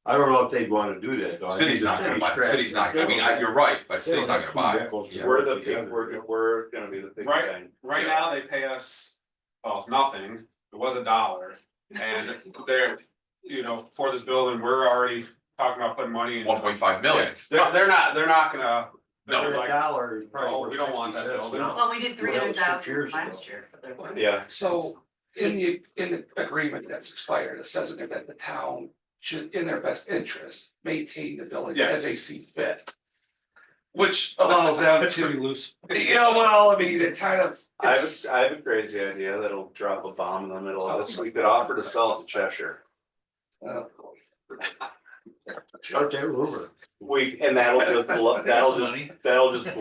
I don't know if they'd wanna do that, though. I City's think not gonna buy, the strategy. city's not, I mean, you're right, but city's not gonna buy it. Nickels Yeah. We're we're gonna be the big Right. thing. Right now, they pay us, well, nothing, it was $1, and they're, for this building, we're already talking about putting money in. 1.5 million. They're not gonna. No, they're A like, dollar is probably Oh, worth we don't want that 60 cents building. now. well, we did Well, that was 6 300,000 years last ago. year for their. Yeah, So in the agreement that's expired, it says in there that the town should, in their best interest, maintain the building as they Yes. see fit. Which allows them That's pretty to, loose. well, I mean, it kind of, I it's, have a crazy idea that'll drop a bomb in the middle of this. We could offer to sell it to Cheshire. Start that rumor. And that'll just That's money. that'll just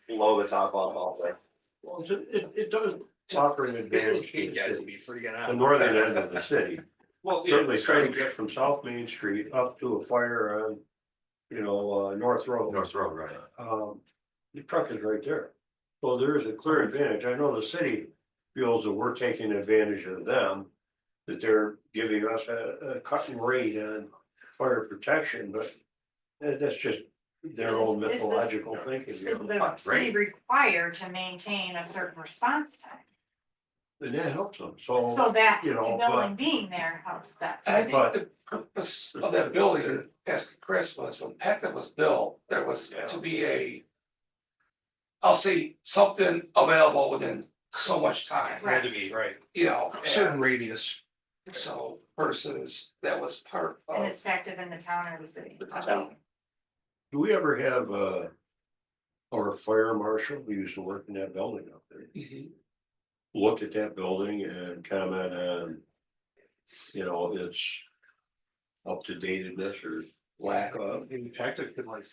blow the top off all there. Well, it does offer an advantage to the Yeah, city, be freaking the out. northern end of the city. Well, Certainly trying to get from South Main Street up to a fire on, North Road. North Road, right? The truck is right there. So there is a clear advantage. I know the city feels that we're taking advantage of them. That they're giving us a cutting rate on fire protection, but that's just their own Is this- mythological thinking. Is the city required to maintain a certain response time? And that helps them, so. So that you the know, building being there helps that. and I think But- the purpose of that building, asking Chris, was when Peckett was built, there was Yeah. to be I'll say something available within so much time, Had to be, right, certain and radius. so versus that was part And of. it's effective in the town or the city. The town. Do we ever have our fire marshal who used to work in that building up there? Mhm. Look at that building and comment on. Its up to datedness or lack of. In fact, it could like.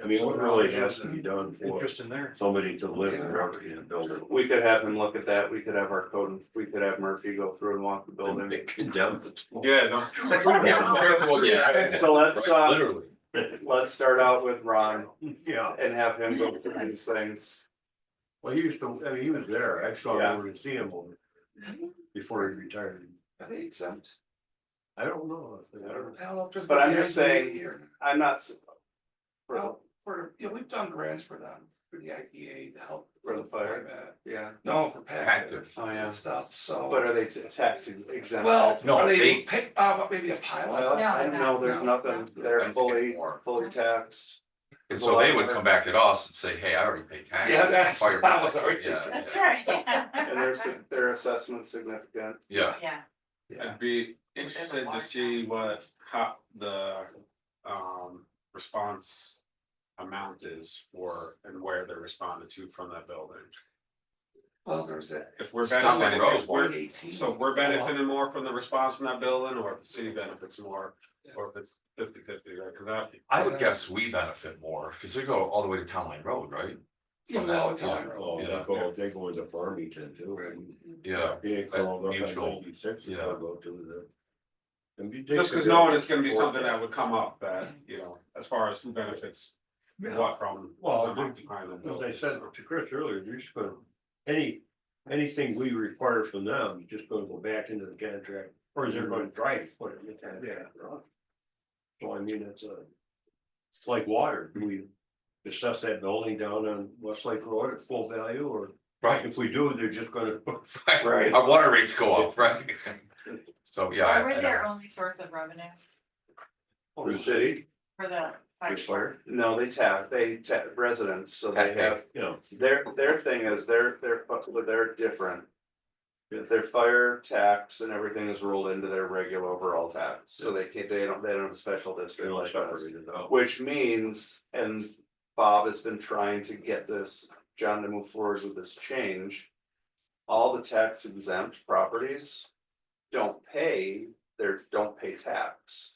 I mean, what really has to be done for Interest in there. somebody to live and work in a building? We could have him look at that. We could have our code, we could have Murphy go through and walk the building. They condemn it. Yeah, no. So let's Literally. let's start out with Ron Yeah, and have him go through these things. well, he was there. I saw Yeah. him to see him before he retired. Are they exempt? I don't know. I don't know. Well, just But I'm the just IDA saying- or- I'm not. For, Well, we've done grants for them, for the IDA to help. For the fire? climate. yeah, No, for Active. active Oh, yeah. and stuff, so. but are they tax exempt? Well, No, are they they- pick, maybe a pilot? Well, I don't know, there's No, nothing, no. they're I think fully anymore. taxed. And so they would come back at us and say, hey, I already paid tax. Yeah, that's Fire what I was protection." already Yeah, That's yeah. right. And their assessment's significant. Yeah, Yeah, I'd be interested to see what, how the, response amount is for, and where they're responded to from that building. Well, there's that. If we're Scott benefiting, Monroe's if we're, 2018. so if we're benefiting more from the response from that building, or if the city benefits more, or if it's 50-50, right? Cause that. I would guess we benefit more, because we go all the way to Town Line Road, right? Yeah, From well, that, it's all yeah. right. Oh, Yeah. they go into Farmington too. Yeah, Yeah, called up mutual, on 96, yeah. they'll go to the. and you Just take cause the- knowing it's gonna be something that would come up that, you know, as far as who benefits what from. Well, the amount behind them. As I said to Chris earlier, you're just gonna, anything we require from them, you're just gonna go back into the contract, or they're gonna try to put it in the contract. So I mean, it's like water, do we assess that building down on Westlake Road at full value, or right, if we do, they're just gonna. right, our water rates go up, right? So, yeah. or were their only source of revenue The city, for the fire department? no, they tap residents, so they Tax pay. have, You know, their thing is, they're different. Their fire tax and everything is rolled into their regular overall tax, so they don't have a special they district don't like us. separate it out. Which means, and Bob has been trying to get John to move forward with this change. All the tax exempt properties don't pay tax.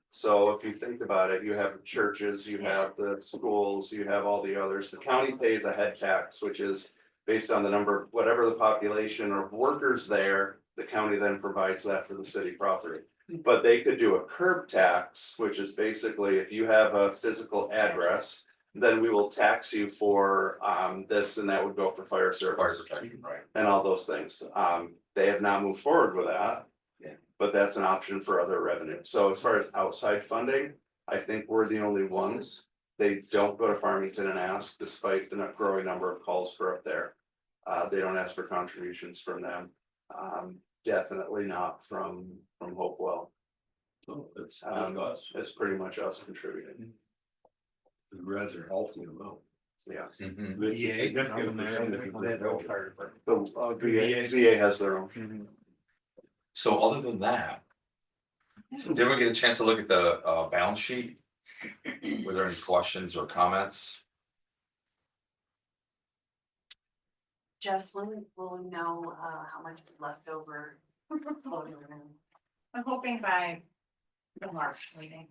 So if you think about it, you have churches, you have the schools, you have all the others, the county pays a head tax, which is based on the number, whatever the population of workers there, the county then provides that for the city property. But they could do a curb tax, which is basically if you have a physical address, then we will tax you for this, and that would go for fire Fire service protection, right? and all those things. They have not moved forward with that. Yeah. But that's an option for other revenue. So as far as outside funding, I think we're the only ones. They don't go to Farmington and ask, despite the growing number of calls for up there. They don't ask for contributions from them. Definitely not from Hopewell. So it's Us, it's pretty much us contributing. rather healthy amount. Yeah. Mhm. But it's a VA, significant nothing there, percentage of they the have their own budget. fire department. The VA has their own. So other than that, did we get a chance to look at the balance sheet? Were there any questions or comments? Jess, when will we know how much is left over? floating around? I'm hoping by the March meeting.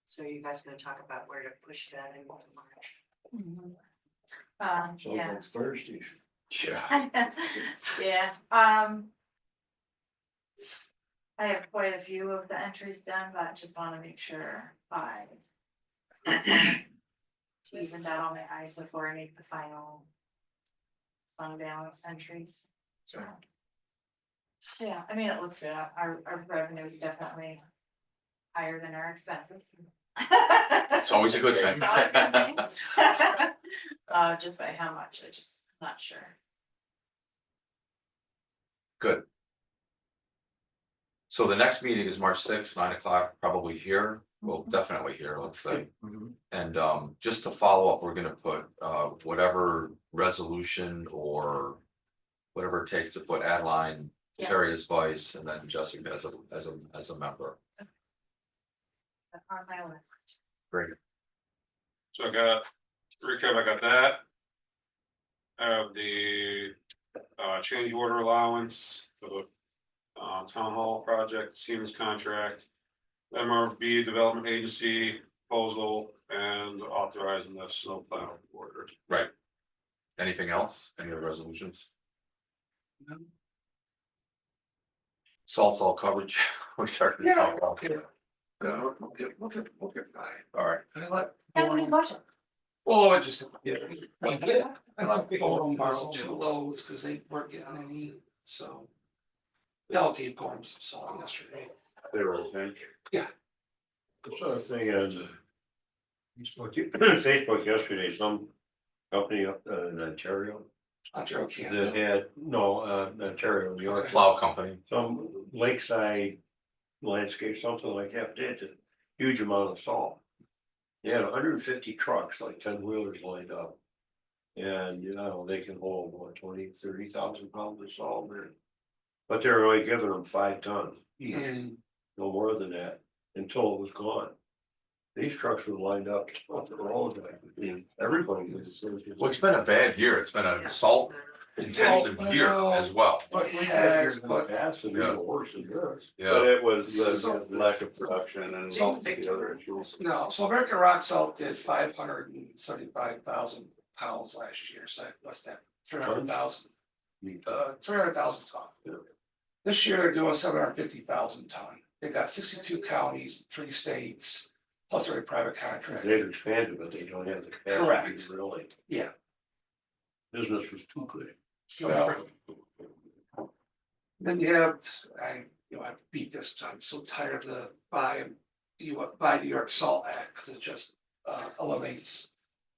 So you guys gonna talk about where to push that in March? So Yeah. it's Thursday. Yeah. Yeah, I have quite a few of the entries done, but just wanna make sure I even dot all my i's before I make the final fund balance entries, so. Yeah, I mean, it looks good, our revenue is definitely higher than our expenses. It's always a good thing. It's always a good thing. Just by how much, I just not sure. Good. So the next meeting is March 6th, 9 o'clock, probably here, well, definitely here, let's say. And just to follow up, we're gonna put whatever resolution or whatever it takes to put Adeline, Yeah. Terry as vice, and then Jessica as a member. On my list. Great. So I got, recap, I got that. I have the change order allowance for the town hall project, Siemens contract. MRB Development Agency proposal and authorizing the snow plow order. Right. Anything else? Any other resolutions? Salt's all coverage. We started to talk about. Yeah. No, we'll get by. All right. I let. Have any questions? Well, I just, yeah, I let Gorham borrow 2 loads because they weren't getting any, so. Y'all gave Gorham some salt yesterday. They were okay. The other thing is, Facebook yesterday, some company up in Ontario Ontario that Canada. had, no, Ontario, New York. Plow company. Some lakeside landscape, something like that, they had a huge amount of salt. They had 150 trucks, like 10 wheelers lined up. And, they can hold, what, 20, 30,000 pounds of salt there. But they're only giving them 5 tons each, And no more than that, until it was gone. These trucks were lined up on the road, everybody was. Well, it's been a bad year. It's been a salt intensive year as well. but we had, but Past and Yeah. even worse than this. But Yeah, it was the lack of production and So- the other issues. no, so American Rock Salt did 575,000 pounds last year, so less than 300,000. 300,000 ton. Yeah. This year they're doing 750,000 ton. They've got 62 counties, 3 states, plus they're a private contract. They've expanded, but they don't have the capacity Correct. to really. Yeah. Business was too good. Well, then you have, I beat this, I'm so tired of the buy New York Salt Act, because it just eliminates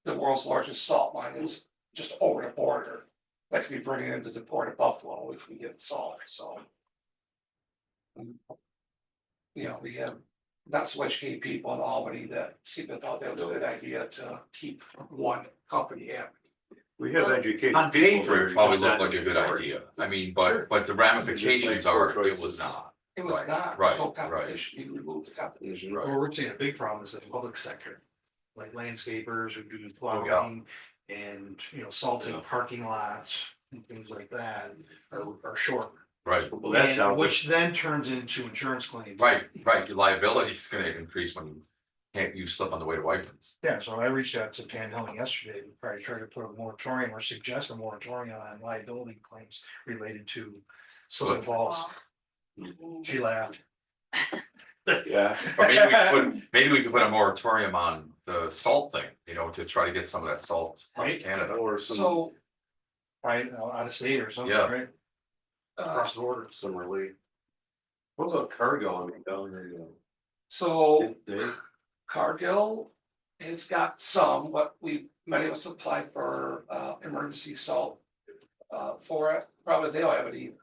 the world's largest salt mine that's just over the border. That could be bringing into the port of Buffalo if we get salt, so. We have not so educated people in Albany that seem to thought that was a good idea to keep one company in. We have educated. on people paper, there, it probably just looked not like a in good the idea. I mean, but the ramifications are, it was not. It was Right, not, right, there's no right. competition, you removed the competition. Right. Well, we're seeing a big problem is the public sector. Like landscapers who do Oh, yeah. plowing and, salting parking lots and things like that are short. Right, Well, that's how. And which then turns into insurance claims. right, your liability is gonna increase when you slip on the way to Whiteman's. Yeah, so I reached out to Panhandle yesterday to probably try to put a moratorium or suggest a moratorium on liability claims related to slip and falls. She laughed. Yeah. Or maybe we could put a moratorium on the salt thing, to try to get some of that salt from Right. Canada. Or some, So, Right, out of state or something, Yeah. right? Across the border. some relief. What about Cargill? I mean, down there, so They, Cargill has got some, but many of us apply for emergency salt for it, probably they don't have it either.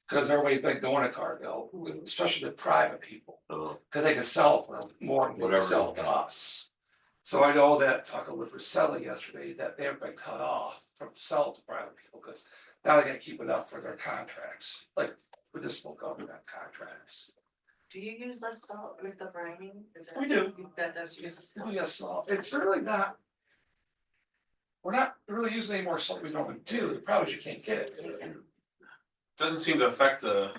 Cause everybody's been going to Cargill, especially the private people, cause they can sell it for more than they Whatever. sell it to us. So I know that talking with Roselli yesterday, that they've been cut off from sell to private people, cause now they gotta keep it up for their contracts, like municipal government contracts. Do you use less salt with the brining? Is that- We do. That does use. It's really not. We're not really using any more salt we normally do, the problem is you can't get it. Doesn't seem to affect the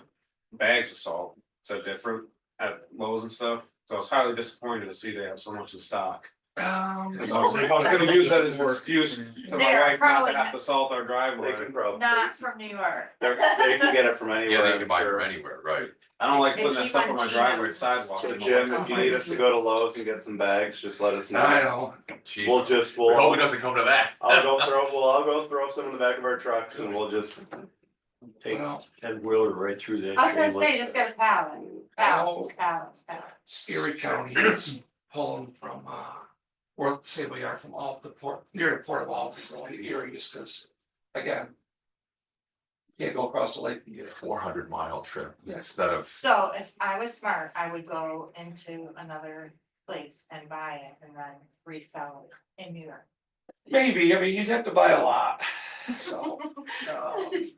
bags of salt, so different at Lowe's and stuff, so I was highly disappointed to see they have so much in stock. I was gonna use that as an excuse to my They're wife not probably to have not- to salt our They driveway. can probably, Not from New York. they can get it from anywhere. Yeah, they can I'm buy sure. from anywhere, right? I don't like They putting that keep stuff on on my Tino's. driveway sidewalk. So Jim, if you need us to go to Lowe's and get some bags, just let us know. I know, Jeez. We'll just, We hope it we'll, doesn't come to that. I'll go throw some in the back of our trucks and we'll just, take well, 10 wheeler right through that. I was gonna chain link. say, just get a pallet, pallets. Erie County is pulling from, or say we are from all the port, near the port of Albany, going to Erie, just cause, again. Can't go across the lake and get it. 400-mile trip Yeah. instead of, So if I was smart, I would go into another place and buy it and then resell it in New York. Maybe, I mean, you'd have to buy a lot, so.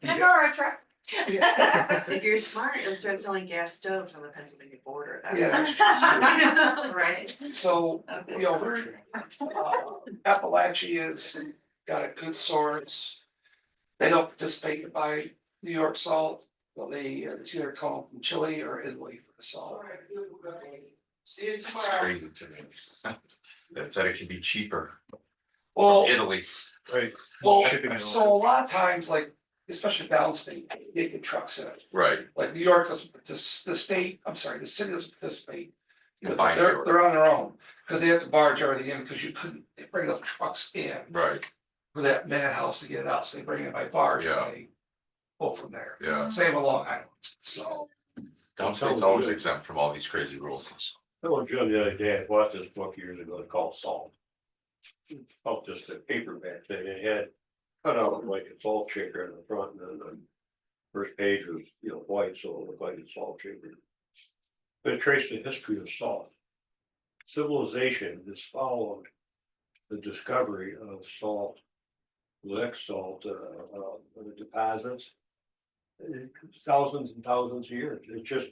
And our truck. If you're smart, you'll start selling gas stoves on the Pennsylvania border. That's- Yeah. Right? So, we're, Appalachia has got a good source. They don't participate by New York salt, but it's either coming from Chile or Italy for the salt. it's crazy to me. That it can be cheaper, Well, Italy, Right. well, Shipping and so a lot of times, like, especially downstate, they get trucks in it. right, Like New York doesn't, the city doesn't participate. In buying They're, New York. they're on their own, cause they have to barge everything in, cause you couldn't bring enough trucks in right, for that minute house to get it out, so they bring it by barge and Yeah. they go from there. yeah. Same with Long Island, so. Downstate's always exempt from all these crazy rules. I told Jim the other day, I bought this book years ago called Salt. Oh, just a paperback thing, it had cut out like a salt shaker in the front, and then the first page was, white, so it looked like a salt shaker. But it traced the history of salt. civilization has followed the discovery of salt, lick salt, deposits. Thousands and thousands of years, it's just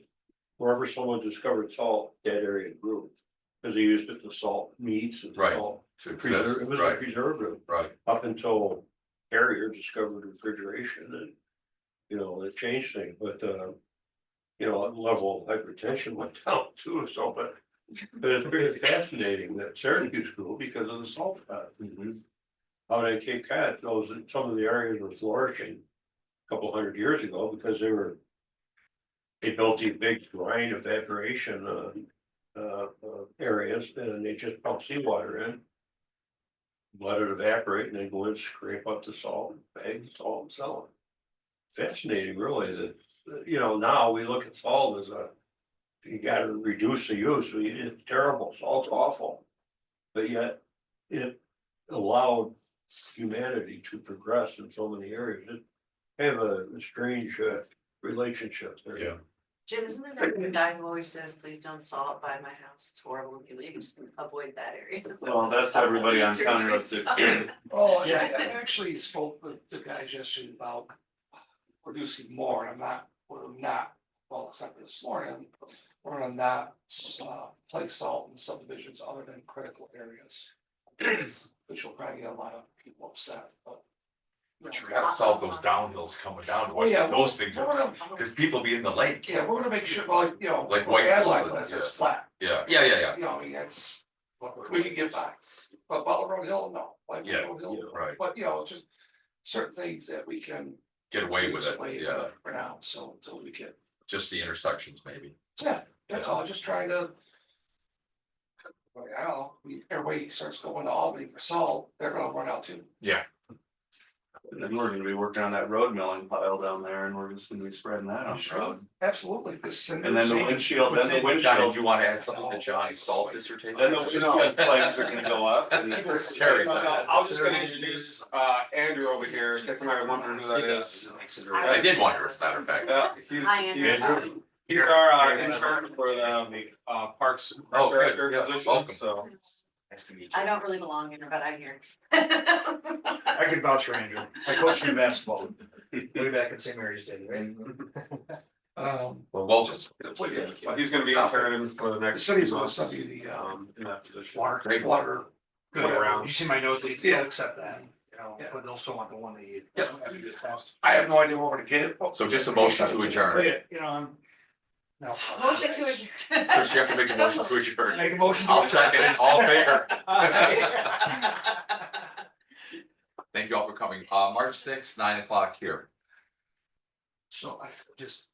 wherever someone discovered salt, that area grew. Cause they used it to salt meats and Right. salt. To Preserve, exist, it was a right, preservative right. up until Carrier discovered refrigeration and. You know, it changed things, but you know, the level of hypertension went down too, so but. But it's pretty fascinating that Syracuse grew because of the salt deposit. Out at Cape Cod, some of the areas were flourishing. A couple hundred years ago because they built these big brine evaporation areas and they just pump seawater in. Let it evaporate and then go and scrape up the salt, bag the salt and sell it. Fascinating, really, that, you know, now we look at salt as you gotta reduce the use, it's terrible, salt's awful. But yet, it allowed humanity to progress in so many areas, it have a strange relationship there. Yeah. Jim, isn't there that guy who always says, please don't salt by my house, it's horrible, you leave, just avoid that area. Well, that's everybody on County Road 16. Oh, yeah, I actually spoke with the guys yesterday about reducing more, and we're not, well, except for this morning, we're gonna not, place salt in subdivisions other than critical areas. Which will probably get a lot of people upset, but. But you gotta solve those downhills coming down, to Oh, yeah, those things we're are, gonna- cause people be in the lake. Yeah, we're gonna make sure, well, you know. Like we're White at Falls, Lightlands, it's yeah. flat. Yeah. You know, I mean, it's, we can get by, but Butler Road Hill, no, like Yeah, Road Hill, right. but you know, just certain things that we can. Get away with it, Away yeah, For now, so until we can, just the intersections maybe. yeah, that's all, just trying to. I don't know, everybody starts going to Albany for salt, they're gonna run out too. And then we're gonna be working on that road milling pile down there and we're just gonna be spreading that on the road. Absolutely, this. And then the windshield, then the Johnny, windshield, do you wanna add something to Johnny's salt dissertation? then the windshield flames are gonna go up and. Terry. No, I was just gonna introduce Andrew over here, in case you might wonder who that is. I did wonder, as a matter of fact. Hi, Andrew. He's our intern for the Parks Oh, good, Director yeah, position, welcome. so. I don't really belong here, but I'm here. I could vouch for Andrew. I coached him basketball way back at St. Mary's Day, right? Well, welcome. So he's gonna be interning for the The next. city's few gonna months, send you the, in that position. Water. Great. water. Good. Whatever. You see my notes, they Yeah. still accept that, you know, Yeah. but they'll still want the one that you. Yep. have to get fast. I have no idea where we're gonna get it. So just a motion to adjourn. But yeah, you know, I'm. No. Motion to adjourn. Chris, you have to make a motion to adjourn. Make a motion. to I'll adjourn. second it, all in favor. Thank you all for coming. March 6th, 9 o'clock here. So I just,